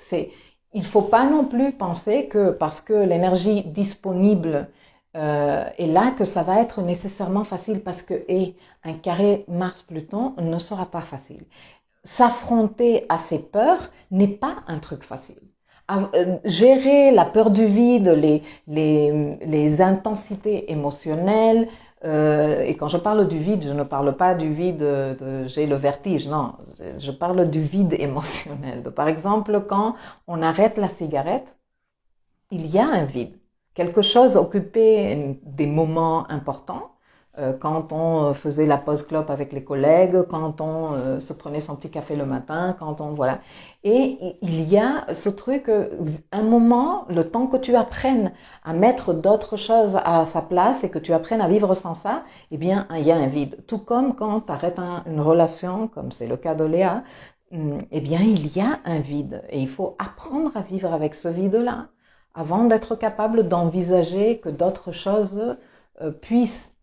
il faut pas non plus penser que parce que l'énergie disponible est là, que ça va être nécessairement facile parce que, un carré Mars-Pluton ne sera pas facile. S'affronter à ses peurs n'est pas un truc facile. Gérer la peur du vide, les intensités émotionnelles, et quand je parle du vide, je ne parle pas du vide j'ai le vertige, non, je parle du vide émotionnel. Par exemple, quand on arrête la cigarette, il y a un vide. Quelque chose occupait des moments importants, quand on faisait la pause clope avec les collègues, quand on se prenait son petit café le matin, voilà. Et il y a ce truc, un moment, le temps que tu apprennes à mettre d'autres choses à sa place et que tu apprennes à vivre sans ça, eh bien, il y a un vide. Tout comme quand tu arrêtes une relation, comme c'est le cas de Léa, eh bien, il y a un vide. Et il faut apprendre à vivre avec ce vide-là avant d'être capable d'envisager que d'autres choses puissent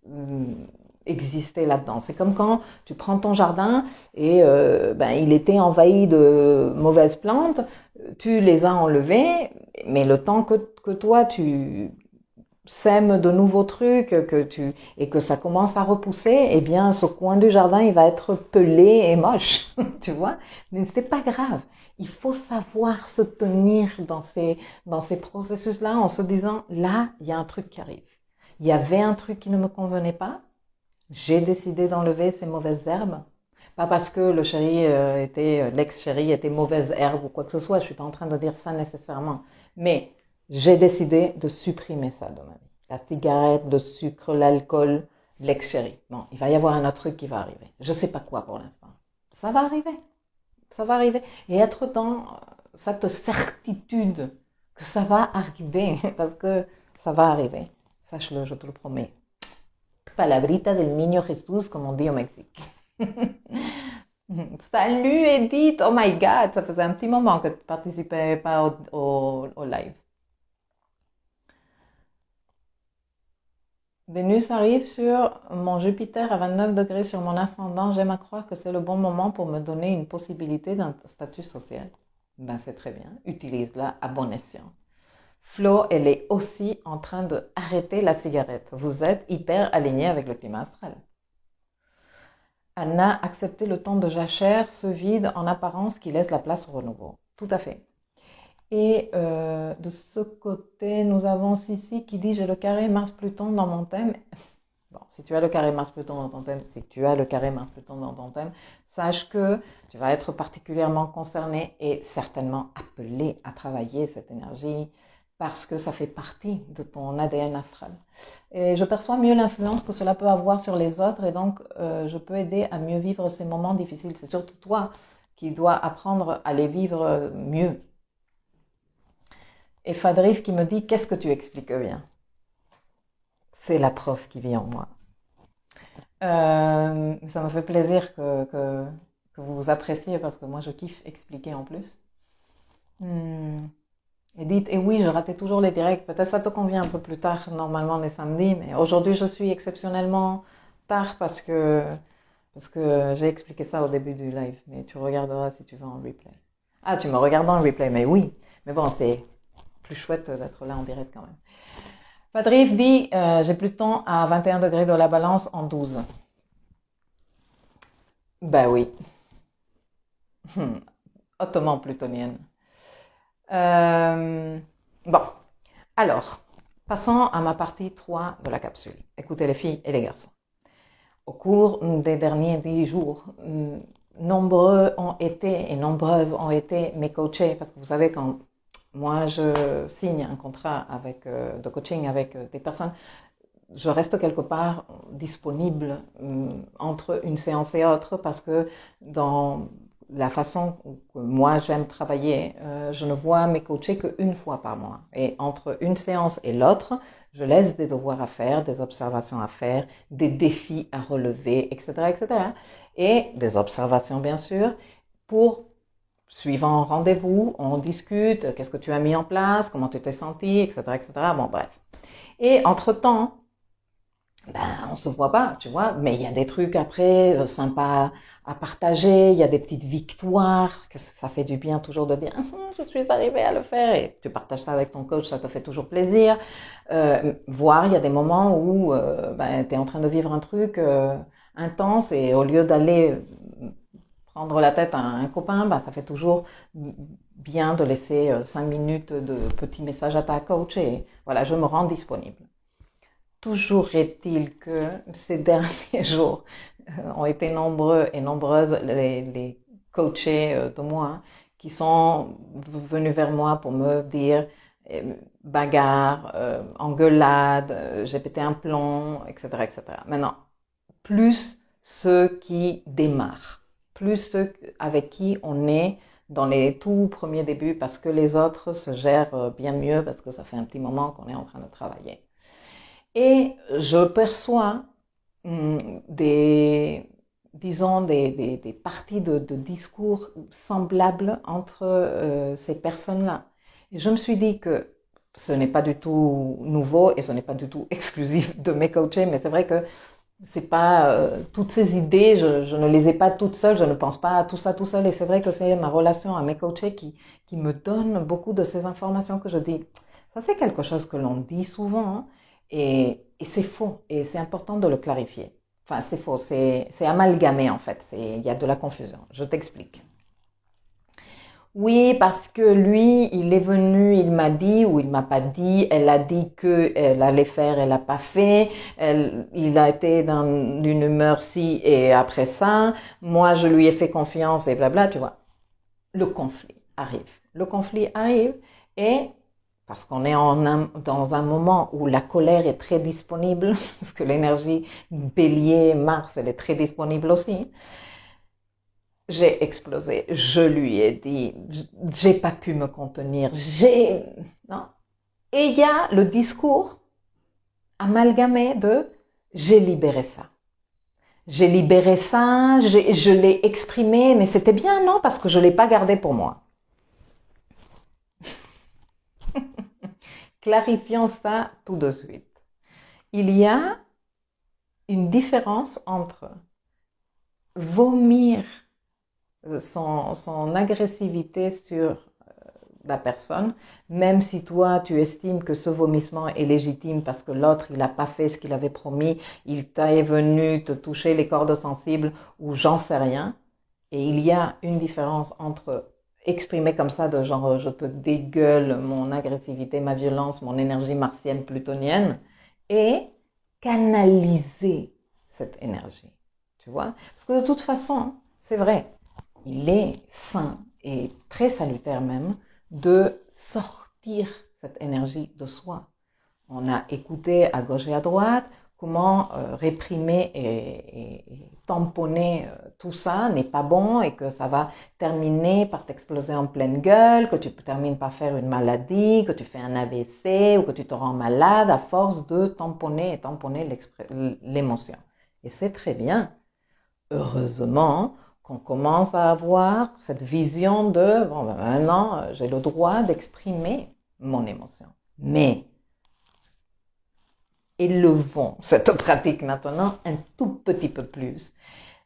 exister là-dedans. C'est comme quand tu prends ton jardin et il était envahi de mauvaises plantes, tu les as enlevées, mais le temps que toi tu sèmes de nouveaux trucs et que ça commence à repousser, eh bien ce coin du jardin il va être pelé et moche, tu vois. Mais c'est pas grave. Il faut savoir se tenir dans ces processus-là en se disant là il y a un truc qui arrive. Il y avait un truc qui ne me convenait pas. J'ai décidé d'enlever ces mauvaises herbes. Pas parce que l'ex-chéri était mauvaise herbe ou quoi que ce soit. Je suis pas en train de dire ça nécessairement. Mais j'ai décidé de supprimer ça de ma vie. La cigarette, le sucre, l'alcool, l'ex-chéri. Bon, il va y avoir un autre truc qui va arriver. Je sais pas quoi pour l'instant. Ça va arriver. Ça va arriver. Et être dans cette certitude que ça va arriver. Parce que ça va arriver. Sache-le, je te le promets. Palabrita del niño Jesús, comme on dit au Mexique. Salut Edith! Oh my God! Ça faisait un petit moment que tu ne participais pas au live. Vénus arrive sur mon Jupiter à 29 degrés sur mon ascendant. J'aime à croire que c'est le bon moment pour me donner une possibilité d'un statut social. Ben c'est très bien. Utilise-la à bon escient. Flo, elle est aussi en train d'arrêter la cigarette. Vous êtes hyper aligné avec le climat astral. Anna, accepter le temps de jachère, ce vide en apparence qui laisse la place au renouveau. Tout à fait. Et de ce côté, nous avons Sissi qui dit « J'ai le carré Mars-Pluton dans mon thème. » Bon, si tu as le carré Mars-Pluton dans ton thème, c'est que tu as le carré Mars-Pluton dans ton thème, sache que tu vas être particulièrement concerné et certainement appelé à travailler cette énergie parce que ça fait partie de ton ADN astral. Et je perçois mieux l'influence que cela peut avoir sur les autres et donc je peux aider à mieux vivre ces moments difficiles. C'est surtout toi qui dois apprendre à les vivre mieux. Et Fadrif qui me dit, qu'est-ce que tu expliques bien? C'est la prof qui vit en moi. Ça me fait plaisir que vous appréciez parce que moi je kiffe expliquer en plus. Edith, et oui, je ratais toujours les directs. Peut-être ça te convient un peu plus tard, normalement les samedis, mais aujourd'hui je suis exceptionnellement tard parce que j'ai expliqué ça au début du live. Mais tu regarderas si tu veux en replay. Ah, tu me regardes en replay, mais oui. Mais bon, c'est plus chouette d'être là en direct quand même. Fadrif dit, j'ai Pluton à 21 degrés de la balance en 12. Ben oui. Hautement plutonienne. Bon, alors, passons à ma partie 3 de la capsule. Écoutez les filles et les garçons. Au cours des derniers 10 jours, nombreux ont été et nombreuses ont été mes coachés, parce que vous savez, quand moi je signe un contrat de coaching avec des personnes, je reste quelque part disponible entre une séance et autre parce que dans la façon que moi j'aime travailler, je ne vois mes coachés qu'une fois par mois. Et entre une séance et l'autre, je laisse des devoirs à faire, des observations à faire, des défis à relever, etc., etc. Et des observations bien sûr pour suivant rendez-vous, on discute, qu'est-ce que tu as mis en place, comment tu t'es senti, etc., etc. Bon, bref. Et entre-temps, on se voit pas, tu vois, mais il y a des trucs après sympas à partager, il y a des petites victoires, que ça fait du bien toujours de dire je suis arrivé à le faire et tu partages ça avec ton coach, ça te fait toujours plaisir. Voire il y a des moments où tu es en train de vivre un truc intense et au lieu d'aller prendre la tête à un copain, ça fait toujours bien de laisser 5 minutes de petits messages à ta coach et voilà, je me rends disponible. Toujours est-il que ces derniers jours ont été nombreux et nombreuses les coachés de moi qui sont venus vers moi pour me dire bagarre, engueulade, j'ai pété un plomb, etc., etc. Maintenant, plus ceux qui démarrent, plus ceux avec qui on est dans les tout premiers débuts parce que les autres se gèrent bien mieux parce que ça fait un petit moment qu'on est en train de travailler. Et je perçois des parties de discours semblables entre ces personnes-là. Et je me suis dit que ce n'est pas du tout nouveau et ce n'est pas du tout exclusif de mes coachés, mais c'est vrai que c'est pas toutes ces idées, je ne les ai pas toutes seules, je ne pense pas à tout ça tout seul. Et c'est vrai que c'est ma relation à mes coachés qui me donne beaucoup de ces informations que je dis. Ça, c'est quelque chose que l'on dit souvent, hein, et c'est faux. Et c'est important de le clarifier. Enfin, c'est faux, c'est amalgamé en fait. Il y a de la confusion. Je t'explique. Oui, parce que lui, il est venu, il m'a dit ou il m'a pas dit, elle a dit que elle allait faire, elle a pas fait, il a été dans une humeur ci et après ça, moi je lui ai fait confiance et blabla, tu vois. Le conflit arrive. Le conflit arrive et parce qu'on est dans un moment où la colère est très disponible, parce que l'énergie bélier, Mars, elle est très disponible aussi. J'ai explosé, je lui ai dit, j'ai pas pu me contenir, non. Et il y a le discours amalgamé de j'ai libéré ça. J'ai libéré ça, je l'ai exprimé, mais c'était bien, non, parce que je l'ai pas gardé pour moi. Clarifions ça tout de suite. Il y a une différence entre vomir son agressivité sur la personne, même si toi tu estimes que ce vomissement est légitime parce que l'autre il n'a pas fait ce qu'il avait promis, il est venu te toucher les cordes sensibles ou j'en sais rien. Et il y a une différence entre exprimer comme ça de genre je te dégueule mon agressivité, ma violence, mon énergie martienne plutonienne et canaliser cette énergie. Tu vois? Parce que de toute façon, c'est vrai, il est sain et très salutaire même de sortir cette énergie de soi. On a écouté à gauche et à droite comment réprimer et tamponner tout ça n'est pas bon et que ça va terminer par t'exploser en pleine gueule, que tu termines par faire une maladie, que tu fais un AVC ou que tu te rends malade à force de tamponner et tamponner l'émotion. Et c'est très bien. Heureusement qu'on commence à avoir cette vision de bon, ben maintenant j'ai le droit d'exprimer mon émotion. Mais élevons cette pratique maintenant un tout petit peu plus,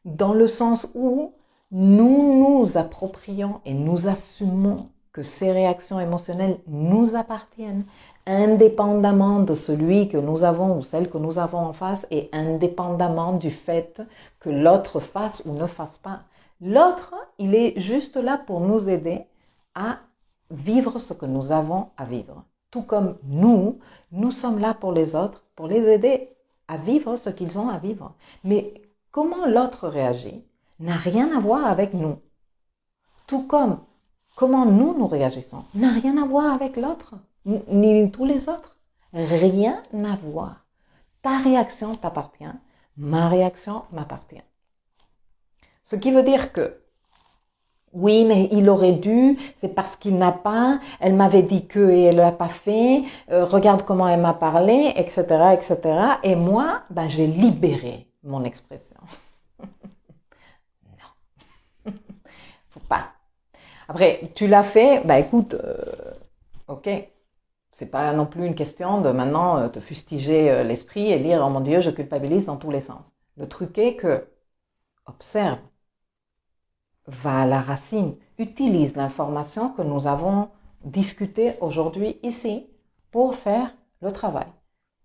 dans le sens où nous nous approprions et nous assumons que ces réactions émotionnelles nous appartiennent, indépendamment de celui que nous avons ou celle que nous avons en face et indépendamment du fait que l'autre fasse ou ne fasse pas. L'autre, il est juste là pour nous aider à vivre ce que nous avons à vivre. Tout comme nous sommes là pour les autres, pour les aider à vivre ce qu'ils ont à vivre. Mais comment l'autre réagit n'a rien à voir avec nous. Tout comme comment nous réagissons n'a rien à voir avec l'autre, ni tous les autres. Rien à voir. Ta réaction t'appartient, ma réaction m'appartient. Ce qui veut dire que oui, mais il aurait dû, c'est parce qu'il n'a pas, elle m'avait dit que et elle l'a pas fait, regarde comment elle m'a parlé, etc., etc. Et moi, ben, j'ai libéré mon expression. Non, faut pas. Après, tu l'as fait, ben écoute, ok, c'est pas non plus une question de maintenant te fustiger l'esprit et dire, oh mon Dieu, je culpabilise dans tous les sens. Le truc est que, observe, va à la racine, utilise l'information que nous avons discutée aujourd'hui ici pour faire le travail.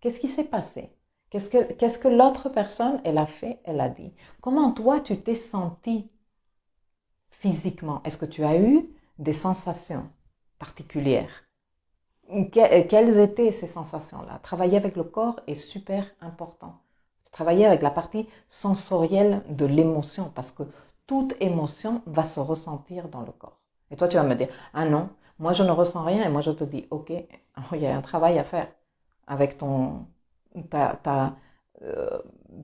Qu'est-ce qui s'est passé? Qu'est-ce que l'autre personne, elle a fait, elle a dit? Comment toi, tu t'es senti physiquement? Est-ce que tu as eu des sensations particulières? Quelles étaient ces sensations-là? Travailler avec le corps est super important. Travailler avec la partie sensorielle de l'émotion, parce que toute émotion va se ressentir dans le corps. Et toi, tu vas me dire, ah non, moi je ne ressens rien, et moi je te dis, ok, il y a un travail à faire avec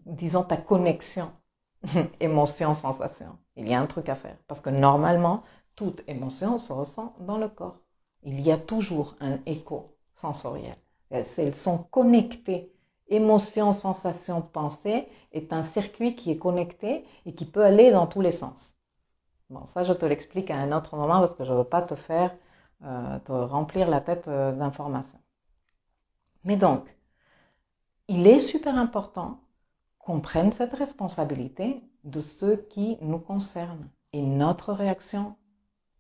disons ta connexion émotion-sensation. Il y a un truc à faire, parce que normalement, toute émotion se ressent dans le corps. Il y a toujours un écho sensoriel. Elles sont connectées. Émotion, sensation, pensée est un circuit qui est connecté et qui peut aller dans tous les sens. Bon, ça je te l'explique à un autre moment parce que je ne veux pas te faire te remplir la tête d'informations. Mais donc, il est super important qu'on prenne cette responsabilité de ce qui nous concerne et notre réaction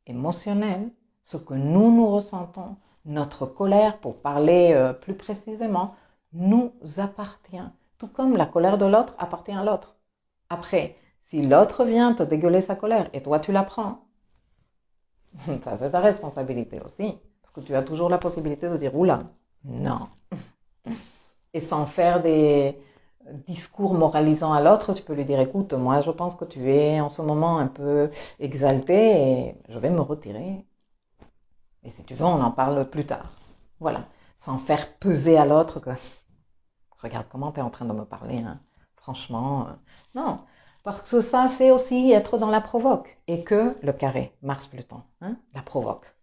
émotionnelle, ce que nous ressentons, notre colère, pour parler plus précisément, nous appartient. Tout comme la colère de l'autre appartient à l'autre. Après, si l'autre vient te dégueuler sa colère et toi tu la prends, ça c'est ta responsabilité aussi. Parce que tu as toujours la possibilité de dire oula, non. Et sans faire des discours moralisants à l'autre, tu peux lui dire écoute, moi je pense que tu es en ce moment un peu exalté et je vais me retirer. Et si tu veux, on en parle plus tard. Voilà. Sans faire peser à l'autre que regarde comment tu es en train de me parler, hein. Franchement, non. Parce que ça, c'est aussi être dans la provoque. Et que le carré, Mars-Pluton, hein, la provoque.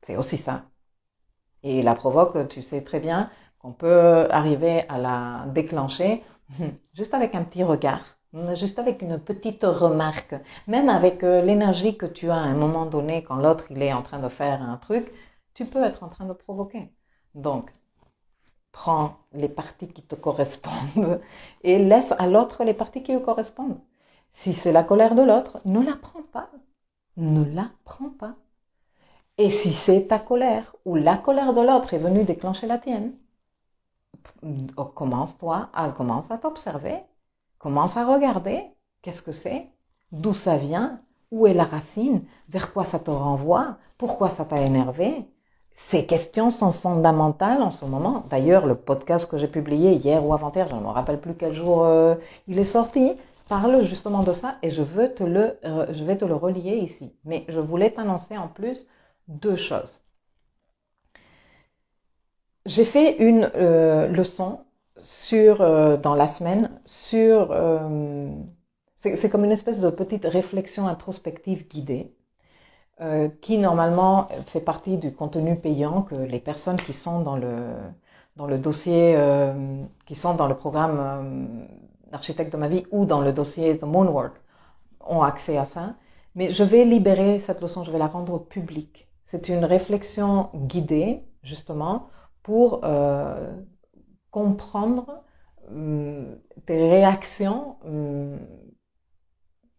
C'est aussi ça. Et la provoque, tu sais très bien qu'on peut arriver à la déclencher juste avec un petit regard, juste avec une petite remarque, même avec l'énergie que tu as à un moment donné quand l'autre il est en train de faire un truc, tu peux être en train de provoquer. Donc, prends les parties qui te correspondent et laisse à l'autre les parties qui lui correspondent. Si c'est la colère de l'autre, ne la prends pas. Ne la prends pas. Et si c'est ta colère ou la colère de l'autre est venue déclencher la tienne, commence à t'observer, commence à regarder qu'est-ce que c'est, d'où ça vient, où est la racine, vers quoi ça te renvoie, pourquoi ça t'a énervé. Ces questions sont fondamentales en ce moment. D'ailleurs, le podcast que j'ai publié hier ou avant-hier, je ne me rappelle plus quel jour il est sorti, parle justement de ça et je vais te le relier ici. Mais je voulais t'annoncer en plus deux choses. J'ai fait une leçon dans la semaine sur... c'est comme une espèce de petite réflexion introspective guidée qui normalement fait partie du contenu payant que les personnes qui sont dans le dossier, qui sont dans le programme d'architecte de ma vie ou dans le dossier The Moonwork ont accès à ça. Mais je vais libérer cette leçon, je vais la rendre publique. C'est une réflexion guidée, justement, pour comprendre tes réactions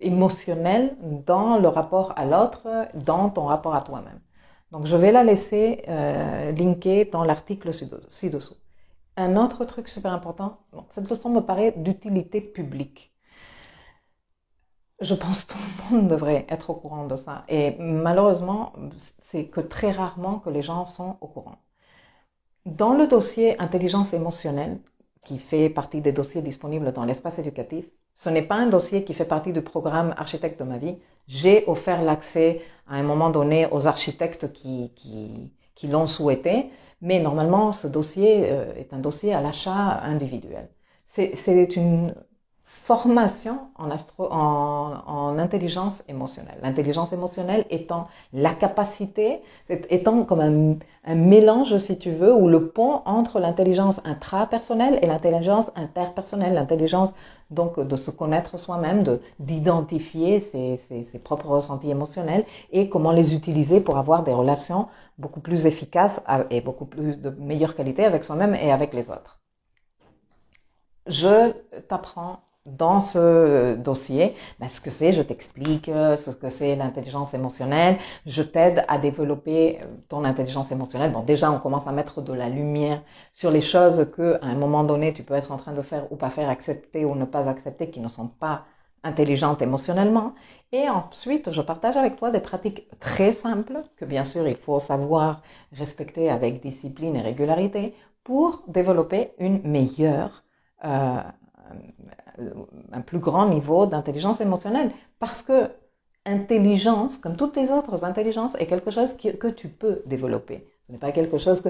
émotionnelles dans le rapport à l'autre, dans ton rapport à toi-même. Donc, je vais la laisser linker dans l'article ci-dessous. Un autre truc super important, bon, cette leçon me paraît d'utilité publique. Je pense que tout le monde devrait être au courant de ça. Et malheureusement, c'est que très rarement que les gens sont au courant. Dans le dossier intelligence émotionnelle, qui fait partie des dossiers disponibles dans l'espace éducatif, ce n'est pas un dossier qui fait partie du programme architecte de ma vie. J'ai offert l'accès à un moment donné aux architectes qui l'ont souhaité, mais normalement ce dossier est un dossier à l'achat individuel. C'est une formation en intelligence émotionnelle. L'intelligence émotionnelle étant la capacité, étant comme un mélange, si tu veux, ou le pont entre l'intelligence intrapersonnelle et l'intelligence interpersonnelle. L'intelligence, donc, de se connaître soi-même, d'identifier ses propres ressentis émotionnels et comment les utiliser pour avoir des relations beaucoup plus efficaces et beaucoup plus de meilleure qualité avec soi-même et avec les autres. Je t'apprends dans ce dossier, ce que c'est, je t'explique ce que c'est l'intelligence émotionnelle, je t'aide à développer ton intelligence émotionnelle. Bon, déjà, on commence à mettre de la lumière sur les choses que, à un moment donné, tu peux être en train de faire ou pas faire, accepter ou ne pas accepter, qui ne sont pas intelligentes émotionnellement. Et ensuite, je partage avec toi des pratiques très simples, que bien sûr, il faut savoir respecter avec discipline et régularité, pour développer une meilleure un plus grand niveau d'intelligence émotionnelle. Parce que intelligence, comme toutes les autres intelligences, est quelque chose que tu peux développer. Ce n'est pas quelque chose que,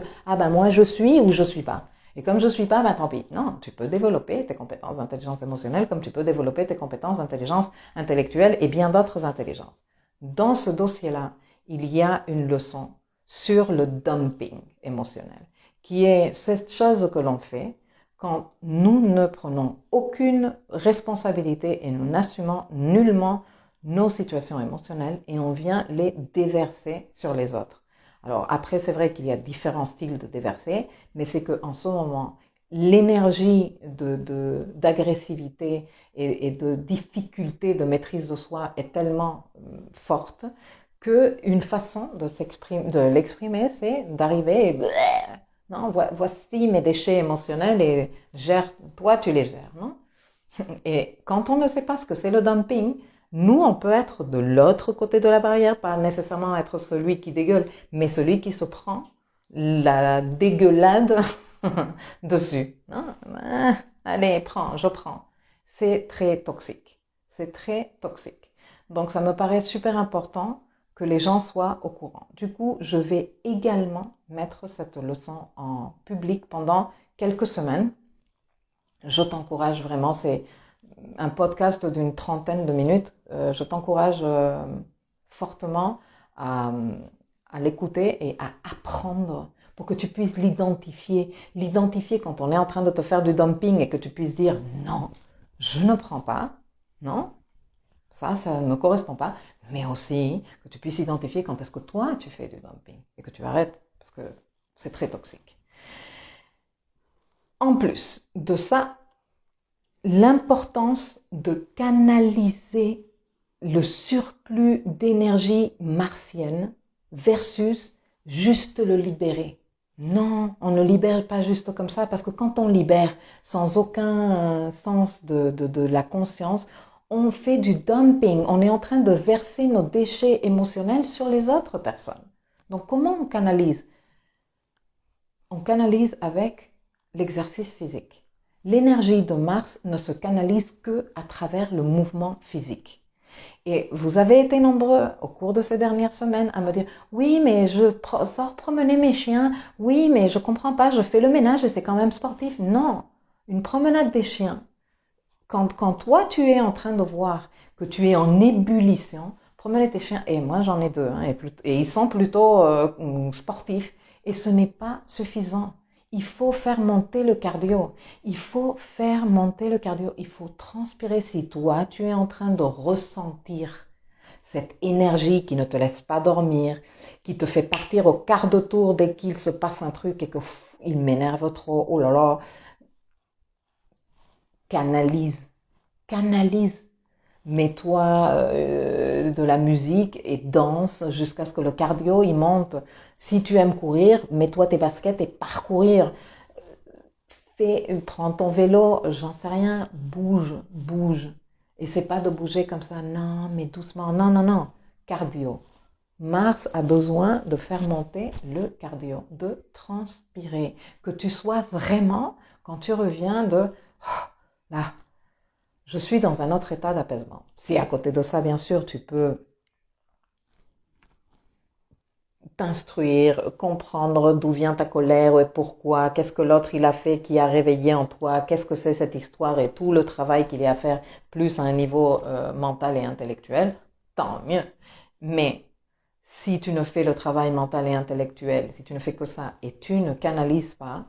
moi je suis ou je suis pas. Et comme je suis pas, tant pis. Non, tu peux développer tes compétences d'intelligence émotionnelle comme tu peux développer tes compétences d'intelligence intellectuelle et bien d'autres intelligences. Dans ce dossier-là, il y a une leçon sur le dumping émotionnel, qui est cette chose que l'on fait quand nous ne prenons aucune responsabilité et nous n'assumons nullement nos situations émotionnelles et on vient les déverser sur les autres. Alors après, c'est vrai qu'il y a différents styles de déverser, mais c'est qu'en ce moment, l'énergie d'agressivité et de difficulté de maîtrise de soi est tellement forte qu'une façon de l'exprimer, c'est d'arriver et non, voici mes déchets émotionnels et toi tu les gères, non? Et quand on ne sait pas ce que c'est le dumping, nous on peut être de l'autre côté de la barrière, pas nécessairement être celui qui dégueule, mais celui qui se prend la dégueulade dessus. Non? Allez, je prends. C'est très toxique. C'est très toxique. Donc ça me paraît super important que les gens soient au courant. Du coup, je vais également mettre cette leçon en public pendant quelques semaines. Je t'encourage vraiment, c'est un podcast d'une 30aine de minutes. Je t'encourage fortement à l'écouter et à apprendre pour que tu puisses l'identifier. L'identifier quand on est en train de te faire du dumping et que tu puisses dire non, je ne prends pas, non, ça ne me correspond pas, mais aussi que tu puisses identifier quand est-ce que toi tu fais du dumping et que tu arrêtes parce que c'est très toxique. En plus de ça, l'importance de canaliser le surplus d'énergie martienne versus juste le libérer. Non, on ne libère pas juste comme ça parce que quand on libère sans aucun sens de la conscience, on fait du dumping, on est en train de verser nos déchets émotionnels sur les autres personnes. Donc comment on canalise? on canalise avec l'exercice physique. L'énergie de Mars ne se canalise que à travers le mouvement physique. Et vous avez été nombreux au cours de ces dernières semaines à me dire « Oui, mais je sors promener mes chiens. Oui, mais je comprends pas, je fais le ménage et c'est quand même sportif. » Non, une promenade des chiens. Quand toi, tu es en train de voir que tu es en ébullition, promener tes chiens, et moi j'en ai deux, hein, et ils sont plutôt sportifs, et ce n'est pas suffisant. Il faut faire monter le cardio. Il faut faire monter le cardio. Il faut transpirer. Si toi, tu es en train de ressentir cette énergie qui ne te laisse pas dormir, qui te fait partir au quart de tour dès qu'il se passe un truc et que il m'énerve trop, oh là là, canalise, canalise. Mets-toi de la musique et danse jusqu'à ce que le cardio il monte. Si tu aimes courir, mets-toi tes baskets et parcourir. Prends ton vélo, j'en sais rien, bouge, bouge. Et c'est pas de bouger comme ça, non, mais doucement, non, non, non, cardio. Mars a besoin de faire monter le cardio, de transpirer. Que tu sois vraiment, quand tu reviens de, oh, là, je suis dans un autre état d'apaisement. Si à côté de ça, bien sûr, tu peux t'instruire, comprendre d'où vient ta colère et pourquoi, qu'est-ce que l'autre il a fait qui a réveillé en toi, qu'est-ce que c'est cette histoire et tout le travail qu'il y a à faire, plus à un niveau mental et intellectuel, tant mieux. Mais si tu ne fais le travail mental et intellectuel, si tu ne fais que ça et tu ne canalises pas,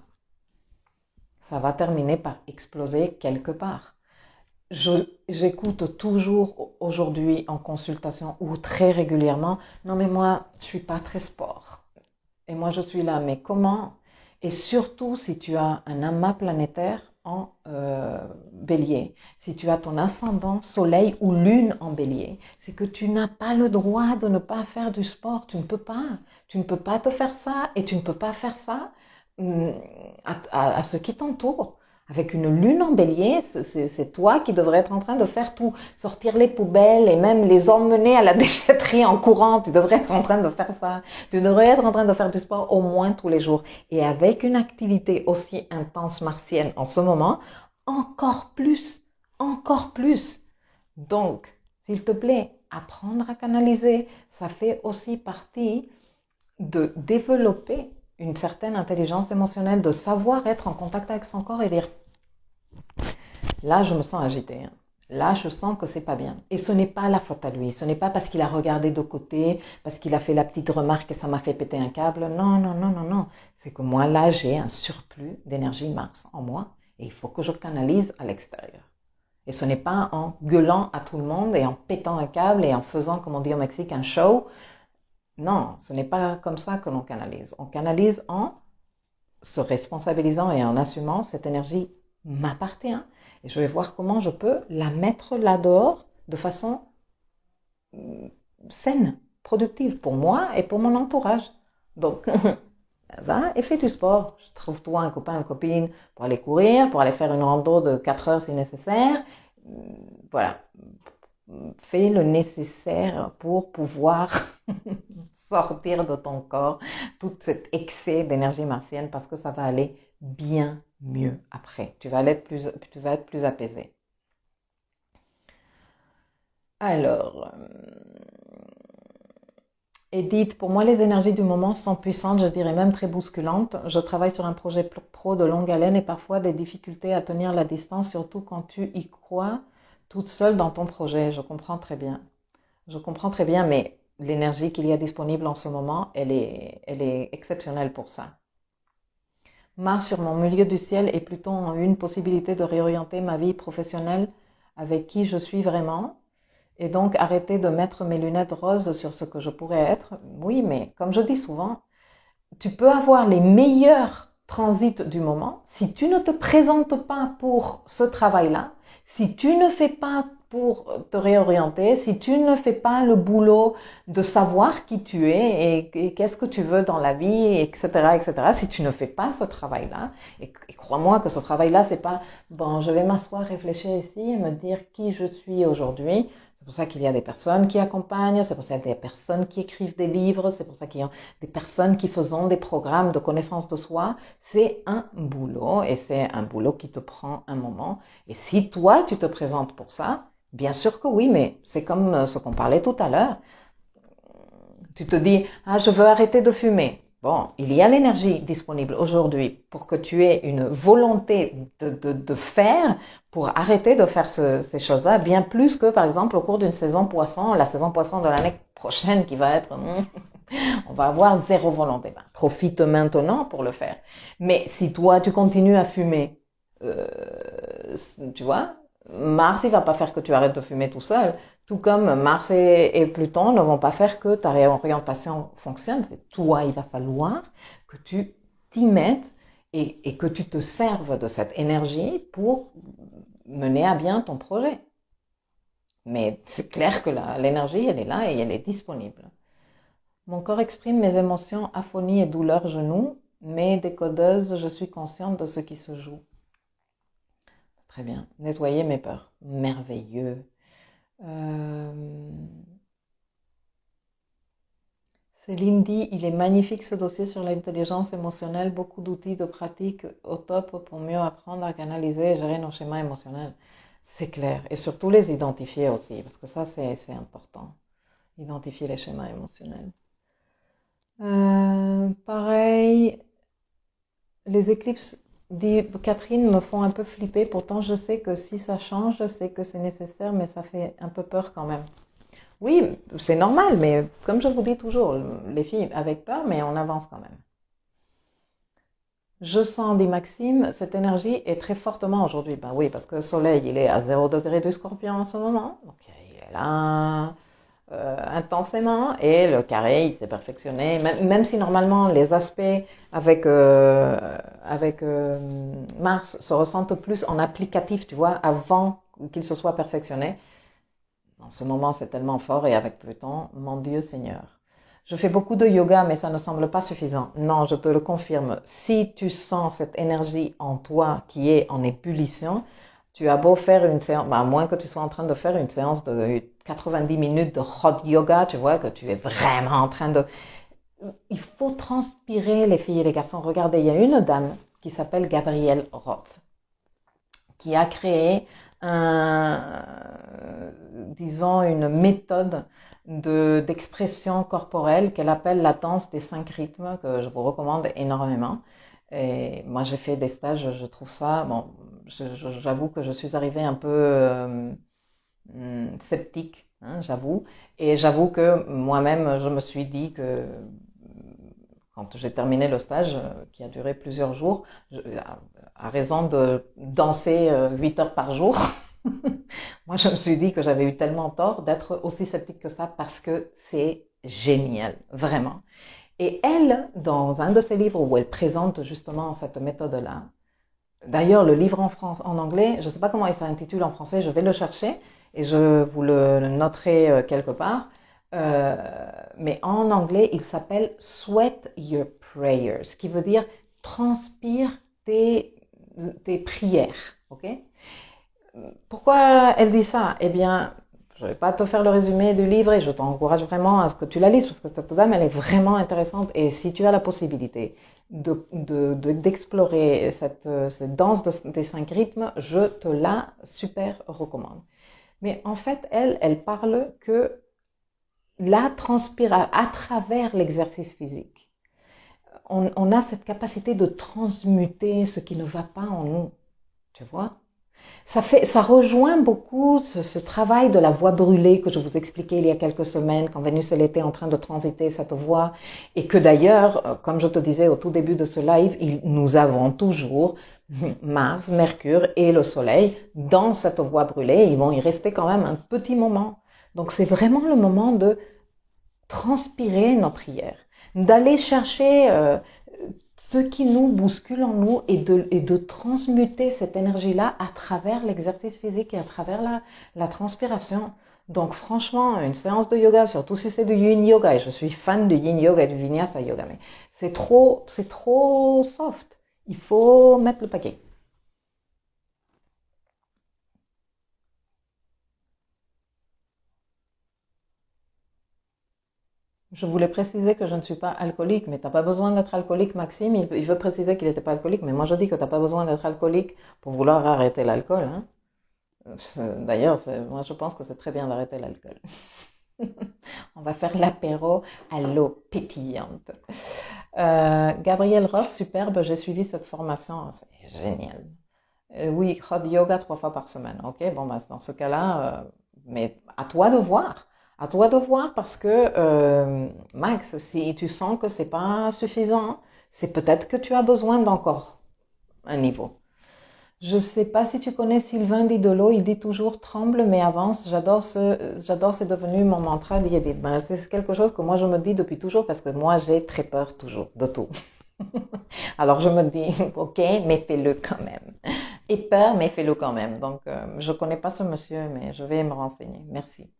ça va terminer par exploser quelque part. J'écoute toujours aujourd'hui en consultation ou très régulièrement, non mais moi je suis pas très sport. Et moi je suis là, mais comment? Et surtout si tu as un amas planétaire en bélier, si tu as ton ascendant soleil ou lune en bélier, c'est que tu n'as pas le droit de ne pas faire du sport, tu ne peux pas. Tu ne peux pas te faire ça et tu ne peux pas faire ça à ceux qui t'entourent. Avec une lune en bélier, c'est toi qui devrais être en train de faire tout, sortir les poubelles et même les emmener à la déchetterie en courant. Tu devrais être en train de faire ça. Tu devrais être en train de faire du sport au moins tous les jours. Et avec une activité aussi intense martienne en ce moment, encore plus, encore plus. Donc, s'il te plaît, apprendre à canaliser, ça fait aussi partie de développer une certaine intelligence émotionnelle, de savoir être en contact avec son corps et dire là je me sens agitée, hein. Là je sens que c'est pas bien. Et ce n'est pas la faute à lui, ce n'est pas parce qu'il a regardé de côté, parce qu'il a fait la petite remarque et ça m'a fait péter un câble. Non, non, non, non, non. C'est que moi là j'ai un surplus d'énergie Mars en moi et il faut que je canalise à l'extérieur. Et ce n'est pas en gueulant à tout le monde et en pétant un câble et en faisant, comme on dit au Mexique, un show. Non, ce n'est pas comme ça que l'on canalise. On canalise en se responsabilisant et en assumant cette énergie m'appartient et je vais voir comment je peux la mettre là dehors de façon saine, productive pour moi et pour mon entourage. Donc, va et fais du sport. Trouve-toi un copain, une copine pour aller courir, pour aller faire une rando de 4 heures si nécessaire. Voilà. Fais le nécessaire pour pouvoir sortir de ton corps tout cet excès d'énergie martienne parce que ça va aller bien mieux après. Tu vas être plus apaisé. Alors, Edith, pour moi les énergies du moment sont puissantes, je dirais même très bousculantes. Je travaille sur un projet pro de longue haleine et parfois des difficultés à tenir la distance, surtout quand tu y crois toute seule dans ton projet. Je comprends très bien. Je comprends très bien, mais l'énergie qu'il y a disponible en ce moment, elle est exceptionnelle pour ça. Mars sur mon milieu du ciel et Pluton ont une possibilité de réorienter ma vie professionnelle avec qui je suis vraiment. Et donc arrêter de mettre mes lunettes roses sur ce que je pourrais être. Oui, mais comme je dis souvent, tu peux avoir les meilleurs transits du moment. Si tu ne te présentes pas pour ce travail-là, si tu ne fais pas pour te réorienter, si tu ne fais pas le boulot de savoir qui tu es et qu'est-ce que tu veux dans la vie, etc., etc., si tu ne fais pas ce travail-là, et crois-moi que ce travail-là, c'est pas, bon, je vais m'asseoir, réfléchir ici et me dire qui je suis aujourd'hui. Ça pour ça qu'il y a des personnes qui accompagnent, c'est pour ça qu'il y a des personnes qui écrivent des livres, c'est pour ça qu'il y a des personnes qui font des programmes de connaissance de soi. C'est un boulot et c'est un boulot qui te prend un moment. Et si toi, tu te présentes pour ça, bien sûr que oui, mais c'est comme ce qu'on parlait tout à l'heure. Tu te dis, ah, je veux arrêter de fumer. Bon, il y a l'énergie disponible aujourd'hui pour que tu aies une volonté de faire pour arrêter de faire ces choses-là, bien plus que, par exemple, au cours d'une saison poisson, la saison poisson de l'année prochaine qui va être, on va avoir zéro volonté. Ben, profite maintenant pour le faire. Mais si toi, tu continues à fumer, tu vois, Mars, il va pas faire que tu arrêtes de fumer tout seul. Tout comme Mars et Pluton ne vont pas faire que ta réorientation fonctionne. C'est toi, il va falloir que tu t'y mettes et que tu te serves de cette énergie pour mener à bien ton projet. Mais c'est clair que l'énergie, elle est là et elle est disponible. Mon corps exprime mes émotions, aphonie et douleur genoux, mais décodeuse, je suis consciente de ce qui se joue. Très bien. Nettoyer mes peurs. Merveilleux. Céline dit, il est magnifique ce dossier sur l'intelligence émotionnelle, beaucoup d'outils de pratique au top pour mieux apprendre à canaliser et gérer nos schémas émotionnels. C'est clair. Et surtout les identifier aussi, parce que ça, c'est important. Identifier les schémas émotionnels. Pareil, les éclipses, dit Catherine, me font un peu flipper. Pourtant, je sais que si ça change, je sais que c'est nécessaire, mais ça fait un peu peur quand même. Oui, c'est normal, mais comme je vous dis toujours, les filles avec peur, mais on avance quand même. Je sens, dit Maxime, cette énergie est très fortement aujourd'hui. Ben oui, parce que le soleil, il est à 0 degré du scorpion en ce moment. Donc il est là intensément. Et le carré, il s'est perfectionné. Même si normalement les aspects avec Mars se ressentent plus en applicatif, tu vois, avant qu'il se soit perfectionné. En ce moment, c'est tellement fort et avec Pluton, mon Dieu Seigneur. Je fais beaucoup de yoga, mais ça ne semble pas suffisant. Non, je te le confirme. Si tu sens cette énergie en toi qui est en ébullition, tu as beau faire une séance, à moins que tu sois en train de faire une séance de 90 minutes de hot yoga, tu vois, que tu es vraiment en train de... Il faut transpirer, les filles et les garçons. Regardez, il y a une dame qui s'appelle Gabrielle Roth, qui a créé disons, une méthode d'expression corporelle qu'elle appelle la danse des 5 rythmes, que je vous recommande énormément. Et moi, j'ai fait des stages, je trouve ça, bon, j'avoue que je suis arrivée un peu sceptique, hein, j'avoue. Et j'avoue que moi-même, je me suis dit que quand j'ai terminé le stage, qui a duré plusieurs jours, à raison de danser 8 heures par jour, moi je me suis dit que j'avais eu tellement tort d'être aussi sceptique que ça parce que c'est génial, vraiment. Et elle, dans un de ses livres où elle présente justement cette méthode-là, d'ailleurs le livre en anglais, je ne sais pas comment il s'intitule en français, je vais le chercher et je vous le noterai quelque part. Mais en anglais, il s'appelle Sweat Your Prayers, ce qui veut dire transpire tes prières. Ok? Pourquoi elle dit ça? Eh bien, je ne vais pas te faire le résumé du livre et je t'encourage vraiment à ce que tu la lises parce que cette dame, elle est vraiment intéressante. Et si tu as la possibilité d'explorer cette danse des 5 rythmes, je te la super recommande. Mais en fait, elle parle que la transpiration à travers l'exercice physique. On a cette capacité de transmuter ce qui ne va pas en nous. Tu vois? Ça rejoint beaucoup ce travail de la voie brûlée que je vous expliquais il y a quelques semaines quand Vénus elle était en train de transiter cette voie et que d'ailleurs, comme je te disais au tout début de ce live, nous avons toujours Mars, Mercure et le Soleil dans cette voie brûlée. Ils vont y rester quand même un petit moment. Donc c'est vraiment le moment de transpirer nos prières, d'aller chercher ce qui nous bouscule en nous et de transmuter cette énergie-là à travers l'exercice physique et à travers la transpiration. Donc franchement, une séance de yoga, surtout si c'est du yin yoga, et je suis fan du yin yoga et du vinyasa yoga, mais c'est trop soft. Il faut mettre le paquet. Je voulais préciser que je ne suis pas alcoolique, mais tu n'as pas besoin d'être alcoolique, Maxime. Il veut préciser qu'il n'était pas alcoolique, mais moi je dis que tu n'as pas besoin d'être alcoolique pour vouloir arrêter l'alcool. Hein. D'ailleurs, moi je pense que c'est très bien d'arrêter l'alcool. On va faire l'apéro à l'eau pétillante. Gabrielle Roth, superbe, j'ai suivi cette formation, c'est génial. Oui, hot yoga 3 fois par semaine. Ok, bon, bah, dans ce cas-là, mais à toi de voir. À toi de voir parce que, Max, si tu sens que c'est pas suffisant, c'est peut-être que tu as besoin d'encore un niveau. Je sais pas si tu connais Sylvain Didolo, il dit toujours tremble mais avance. J'adore, c'est devenu mon mantra d'Yedid. Ben, c'est quelque chose que moi je me dis depuis toujours parce que moi j'ai très peur toujours de tout. Alors je me dis, ok, mais fais-le quand même. Et peur, mais fais-le quand même. Donc je connais pas ce monsieur, mais je vais me renseigner. Merci.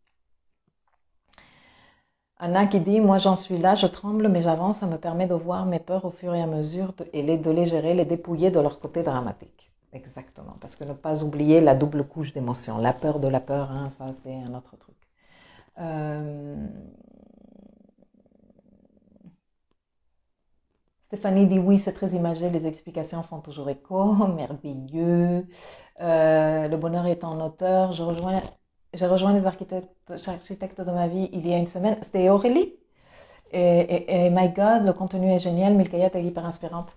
Anna qui dit, moi j'en suis là, je tremble mais j'avance, ça me permet de voir mes peurs au fur et à mesure de les gérer, les dépouiller de leur côté dramatique. Exactement, parce que ne pas oublier la double couche d'émotions, la peur de la peur, hein, ça c'est un autre truc. Stéphanie dit oui, c'est très imagé, les explications font toujours écho, merveilleux. Le bonheur est en auteur, j'ai rejoint les architectes de ma vie il y a une semaine, c'était Aurélie. Et my God, le contenu est génial, Milkaya est hyper inspirante.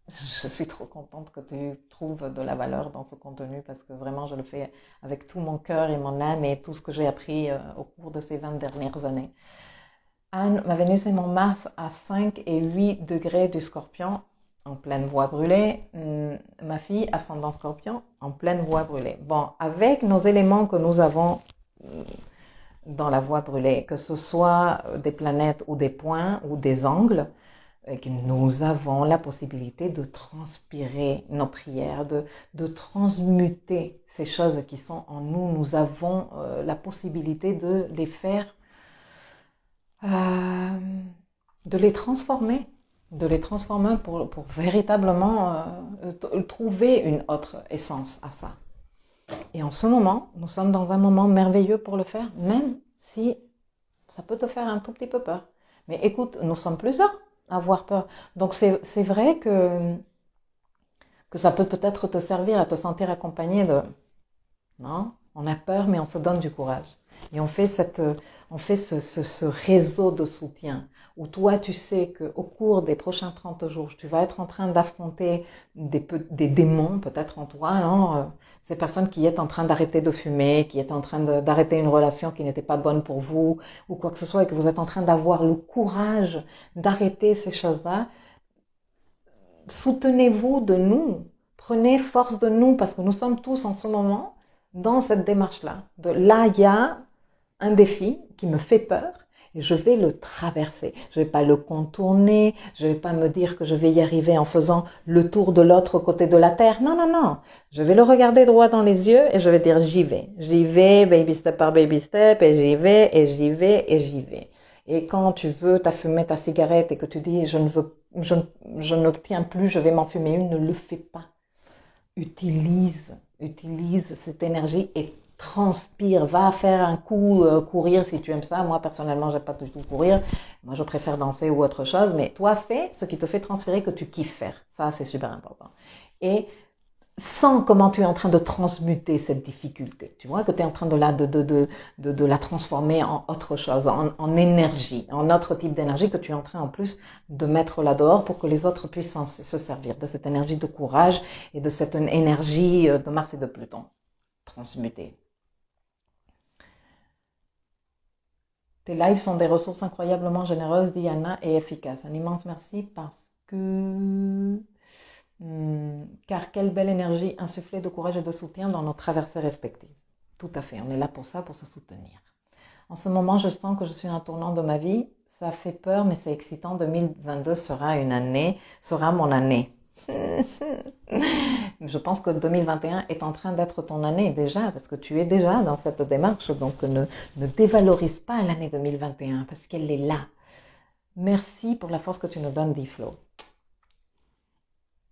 Je suis trop contente que tu trouves de la valeur dans ce contenu parce que vraiment je le fais avec tout mon cœur et mon âme et tout ce que j'ai appris au cours de ces 20 dernières années. Anne, ma Vénus et mon Mars à 5 et 8 degrés du Scorpion en pleine voie brûlée. Ma fille, ascendant Scorpion, en pleine voie brûlée. Bon, avec nos éléments que nous avons dans la voie brûlée, que ce soit des planètes ou des points ou des angles, et que nous avons la possibilité de transpirer nos prières, de transmuter ces choses qui sont en nous. Nous avons la possibilité de les faire, de les transformer pour véritablement trouver une autre essence à ça. Et en ce moment, nous sommes dans un moment merveilleux pour le faire, même si ça peut te faire un tout petit peu peur. Mais écoute, nous sommes plusieurs à avoir peur. Donc c'est vrai que ça peut peut-être te servir à te sentir accompagné de... Non, on a peur, mais on se donne du courage. Et on fait ce réseau de soutien où toi, tu sais qu'au cours des prochains 30 jours, tu vas être en train d'affronter des démons peut-être en toi, non, ces personnes qui est en train d'arrêter de fumer, qui est en train d'arrêter une relation qui n'était pas bonne pour vous, ou quoi que ce soit, et que vous êtes en train d'avoir le courage d'arrêter ces choses-là. Soutenez-vous de nous, prenez force de nous, parce que nous sommes tous en ce moment dans cette démarche-là. Là, il y a un défi qui me fait peur et je vais le traverser. Je ne vais pas le contourner, je ne vais pas me dire que je vais y arriver en faisant le tour de l'autre côté de la terre. Non, non, non. Je vais le regarder droit dans les yeux et je vais dire j'y vais. J'y vais, baby step par baby step, et j'y vais, et j'y vais, et j'y vais. Et quand tu veux fumer ta cigarette et que tu dis je n'obtiens plus, je vais m'en fumer une, ne le fais pas. Utilise cette énergie et transpire, va faire un coup, courir si tu aimes ça. Moi, personnellement, j'aime pas du tout courir. Moi, je préfère danser ou autre chose. Mais toi, fais ce qui te fait transpirer, que tu kiffes faire. Ça, c'est super important. Et sens comment tu es en train de transmuter cette difficulté. Tu vois que tu es en train de la transformer en autre chose, en énergie, en autre type d'énergie que tu es en train en plus de mettre là dehors pour que les autres puissent se servir de cette énergie de courage et de cette énergie de Mars et de Pluton. Transmuter. Tes lives sont des ressources incroyablement généreuses, Diana, et efficaces. Un immense merci parce que... car quelle belle énergie insufflée de courage et de soutien dans nos traversées respectives. Tout à fait, on est là pour ça, pour se soutenir. En ce moment, je sens que je suis à un tournant de ma vie. Ça fait peur, mais c'est excitant. 2022 sera mon année. Je pense que 2021 est en train d'être ton année déjà, parce que tu es déjà dans cette démarche, donc ne dévalorise pas l'année 2021, parce qu'elle est là. Merci pour la force que tu nous donnes, dit Flo.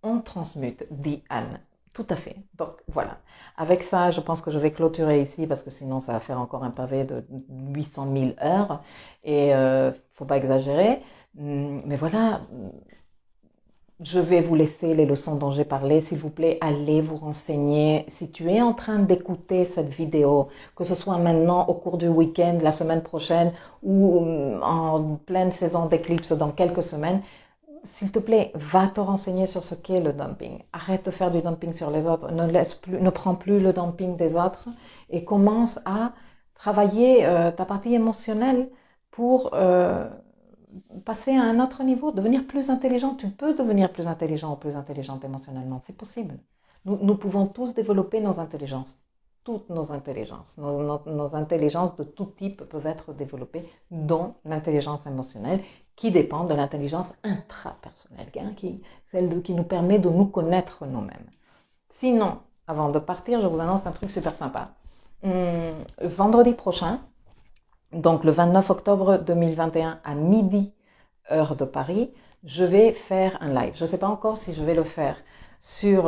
On transmute, dit Anne. Tout à fait. Donc voilà. Avec ça, je pense que je vais clôturer ici parce que sinon ça va faire encore un pavé de 800 000 heures et faut pas exagérer. Mais voilà, je vais vous laisser les leçons dont j'ai parlé. S'il vous plaît, allez vous renseigner. Si tu es en train d'écouter cette vidéo, que ce soit maintenant au cours du week-end, la semaine prochaine ou en pleine saison d'éclipse dans quelques semaines, s'il te plaît, va te renseigner sur ce qu'est le dumping. Arrête de faire du dumping sur les autres. Ne prends plus le dumping des autres et commence à travailler ta partie émotionnelle pour passer à un autre niveau, devenir plus intelligent. Tu peux devenir plus intelligent ou plus intelligente émotionnellement, c'est possible. Nous pouvons tous développer nos intelligences, toutes nos intelligences. Nos intelligences de tout type peuvent être développées, dont l'intelligence émotionnelle, qui dépend de l'intelligence intrapersonnelle, celle qui nous permet de nous connaître nous-mêmes. Sinon, avant de partir, je vous annonce un truc super sympa. Vendredi prochain, donc le 29 octobre 2021 à midi, heure de Paris, je vais faire un live. Je ne sais pas encore si je vais le faire sur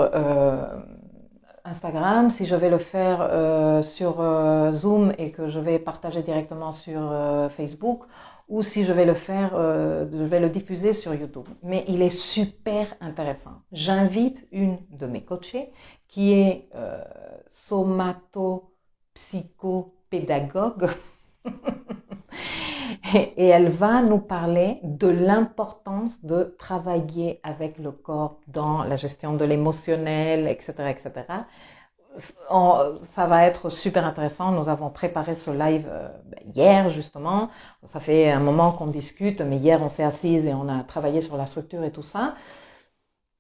Instagram, si je vais le faire sur Zoom et que je vais partager directement sur Facebook, ou si je vais le faire, je vais le diffuser sur YouTube. Mais il est super intéressant. J'invite une de mes coachées qui est somato-psychopédagogue et elle va nous parler de l'importance de travailler avec le corps dans la gestion de l'émotionnel, etc., etc. Ça va être super intéressant. Nous avons préparé ce live hier, justement. Ça fait un moment qu'on discute, mais hier, on s'est assise et on a travaillé sur la structure et tout ça.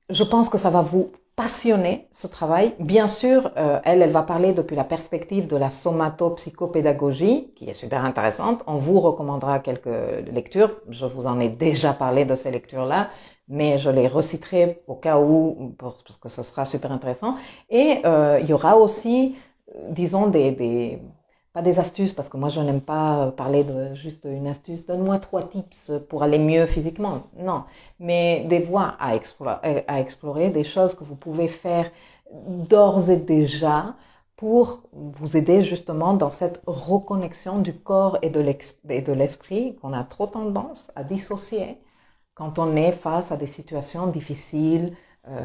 Je pense que ça va vous passionner, ce travail. Bien sûr, elle va parler depuis la perspective de la somato-psychopédagogie, qui est super intéressante. On vous recommandera quelques lectures. Je vous en ai déjà parlé de ces lectures-là, mais je les reciterai au cas où, parce que ce sera super intéressant. Et il y aura aussi, disons, pas des astuces, parce que moi je n'aime pas parler de juste une astuce, donne-moi 3 tips pour aller mieux physiquement, non, mais des voies à explorer, des choses que vous pouvez faire d'ores et déjà pour vous aider justement dans cette reconnexion du corps et de l'esprit qu'on a trop tendance à dissocier quand on est face à des situations difficiles,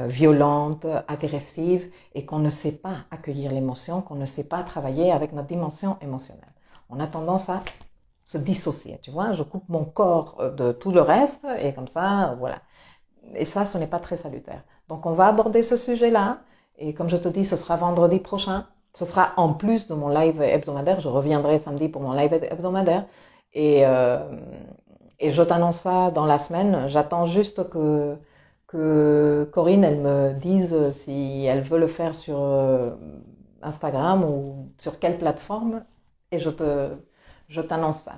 violentes, agressives, et qu'on ne sait pas accueillir l'émotion, qu'on ne sait pas travailler avec notre dimension émotionnelle. On a tendance à se dissocier, tu vois, je coupe mon corps de tout le reste, et comme ça, voilà. Et ça, ce n'est pas très salutaire. Donc on va aborder ce sujet-là, et comme je te dis, ce sera vendredi prochain, ce sera en plus de mon live hebdomadaire, je reviendrai samedi pour mon live hebdomadaire, et je t'annonce ça dans la semaine. J'attends juste que Corinne, elle me dise si elle veut le faire sur Instagram ou sur quelle plateforme, et je t'annonce ça.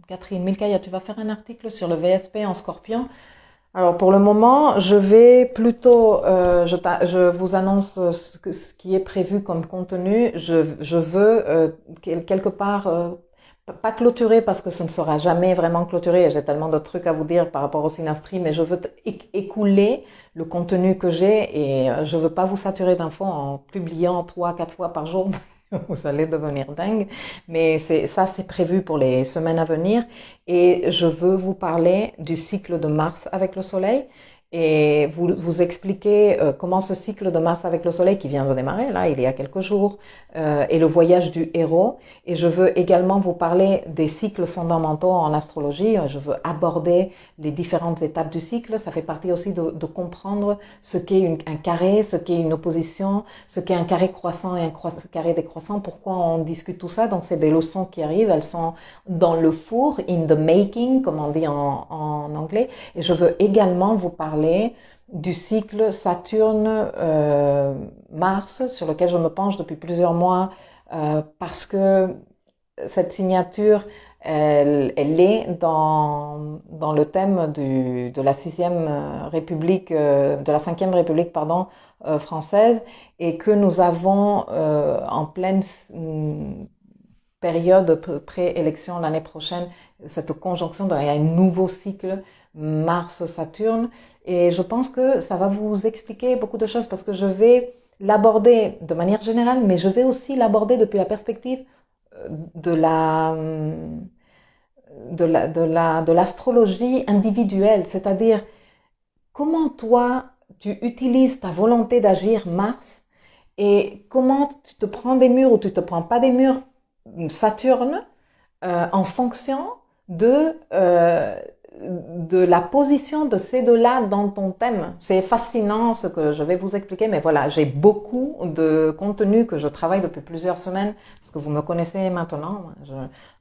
Catherine Milkaya, tu vas faire un article sur le VSP en Scorpion. Alors pour le moment, je vais plutôt, je vous annonce ce qui est prévu comme contenu. Je veux quelque part pas clôturer parce que ce ne sera jamais vraiment clôturé. J'ai tellement de trucs à vous dire par rapport au Synastri, mais je veux écouler le contenu que j'ai et je veux pas vous saturer d'infos en publiant 3-4 fois par jour. Vous allez devenir dingue, mais c'est prévu pour les semaines à venir. Et je veux vous parler du cycle de Mars avec le Soleil et vous expliquer comment ce cycle de Mars avec le Soleil qui vient de démarrer, là, il y a quelques jours, est le voyage du héros. Et je veux également vous parler des cycles fondamentaux en astrologie. Je veux aborder les différentes étapes du cycle. Ça fait partie aussi de comprendre ce qu'est un carré, ce qu'est une opposition, ce qu'est un carré croissant et un carré décroissant, pourquoi on discute tout ça. Donc c'est des leçons qui arrivent, elles sont dans le four, in the making, comme on dit en anglais. Et je veux également vous parler du cycle Saturne-Mars, sur lequel je me penche depuis plusieurs mois, parce que cette signature, elle est dans le thème de la 6e République, de la 5e République, pardon, française, et que nous avons en pleine période pré-élection l'année prochaine, cette conjonction, il y a un nouveau cycle Mars-Saturne, et je pense que ça va vous expliquer beaucoup de choses parce que je vais l'aborder de manière générale, mais je vais aussi l'aborder depuis la perspective de l'astrologie individuelle, c'est-à-dire comment toi tu utilises ta volonté d'agir Mars et comment tu te prends des murs ou tu te prends pas des murs Saturne en fonction de la position de ces deux-là dans ton thème. C'est fascinant ce que je vais vous expliquer, mais voilà, j'ai beaucoup de contenu que je travaille depuis plusieurs semaines, parce que vous me connaissez maintenant. Je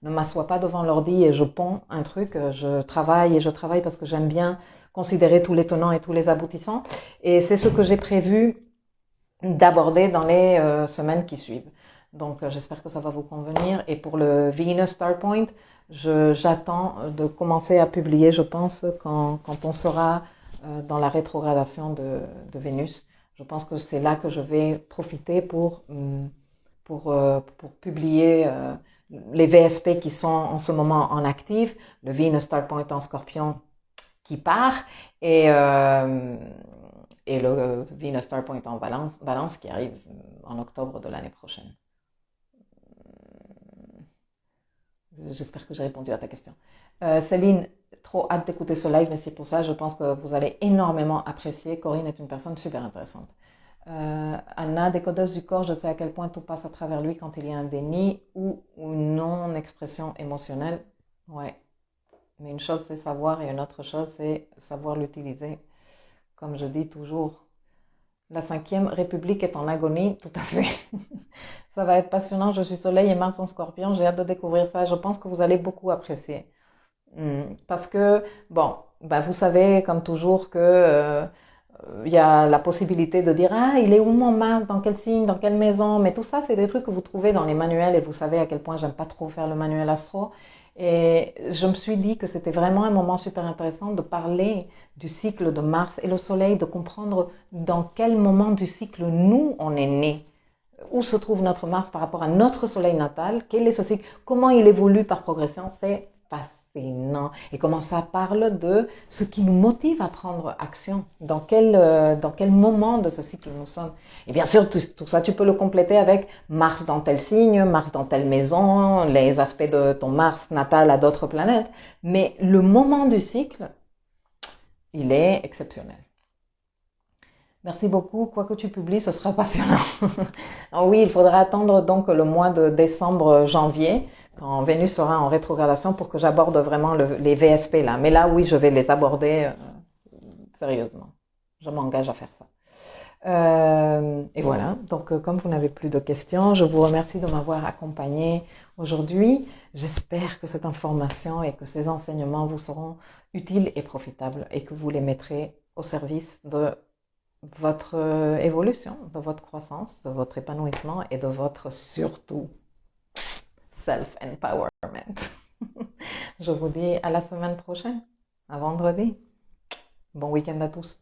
ne m'assois pas devant l'ordi et je ponds un truc. Je travaille parce que j'aime bien considérer tous les tenants et tous les aboutissants. Et c'est ce que j'ai prévu d'aborder dans les semaines qui suivent. Donc, j'espère que ça va vous convenir. Et pour le Venus Star Point, j'attends de commencer à publier, je pense, quand on sera dans la rétrogradation de Vénus. Je pense que c'est là que je vais profiter pour publier les VSP qui sont en ce moment en actif, le Venus Star Point en Scorpion qui part et le Venus Star Point en Balance qui arrive en octobre de l'année prochaine. J'espère que j'ai répondu à ta question. Céline, trop hâte d'écouter ce live, mais c'est pour ça, je pense que vous allez énormément apprécier. Corinne est une personne super intéressante. Anna, décodeuse du corps, je sais à quel point tout passe à travers lui quand il y a un déni ou une non-expression émotionnelle. Ouais. Mais une chose, c'est savoir, et une autre chose, c'est savoir l'utiliser. Comme je dis toujours, la 5e République est en agonie, tout à fait. Ça va être passionnant, je suis Soleil et Mars en Scorpion, j'ai hâte de découvrir ça, je pense que vous allez beaucoup apprécier. Parce que, bon, ben vous savez comme toujours que y a la possibilité de dire « Ah, il est où mon Mars, dans quel signe, dans quelle maison ?» Mais tout ça, c'est des trucs que vous trouvez dans les manuels et vous savez à quel point j'aime pas trop faire le manuel astro. Et je me suis dit que c'était vraiment un moment super intéressant de parler du cycle de Mars et le Soleil, de comprendre dans quel moment du cycle nous, on est né. Où se trouve notre Mars par rapport à notre Soleil natal, quel est ce cycle, comment il évolue par progression, c'est fascinant. Et comment ça parle de ce qui nous motive à prendre action, dans quel moment de ce cycle nous sommes. Et bien sûr, tout ça, tu peux le compléter avec Mars dans tel signe, Mars dans telle maison, les aspects de ton Mars natal à d'autres planètes. Mais le moment du cycle, il est exceptionnel. Merci beaucoup. Quoi que tu publies, ce sera passionnant. Oui, il faudra attendre donc le mois de décembre-janvier, quand Vénus sera en rétrogradation, pour que j'aborde vraiment les VSP là. Mais là, oui, je vais les aborder sérieusement. Je m'engage à faire ça. Et voilà. Donc, comme vous n'avez plus de questions, je vous remercie de m'avoir accompagné aujourd'hui. J'espère que cette information et que ces enseignements vous seront utiles et profitables et que vous les mettrez au service de votre évolution, de votre croissance, de votre épanouissement et de votre surtout self-empowerment. Je vous dis à la semaine prochaine, à vendredi. Bon week-end à tous.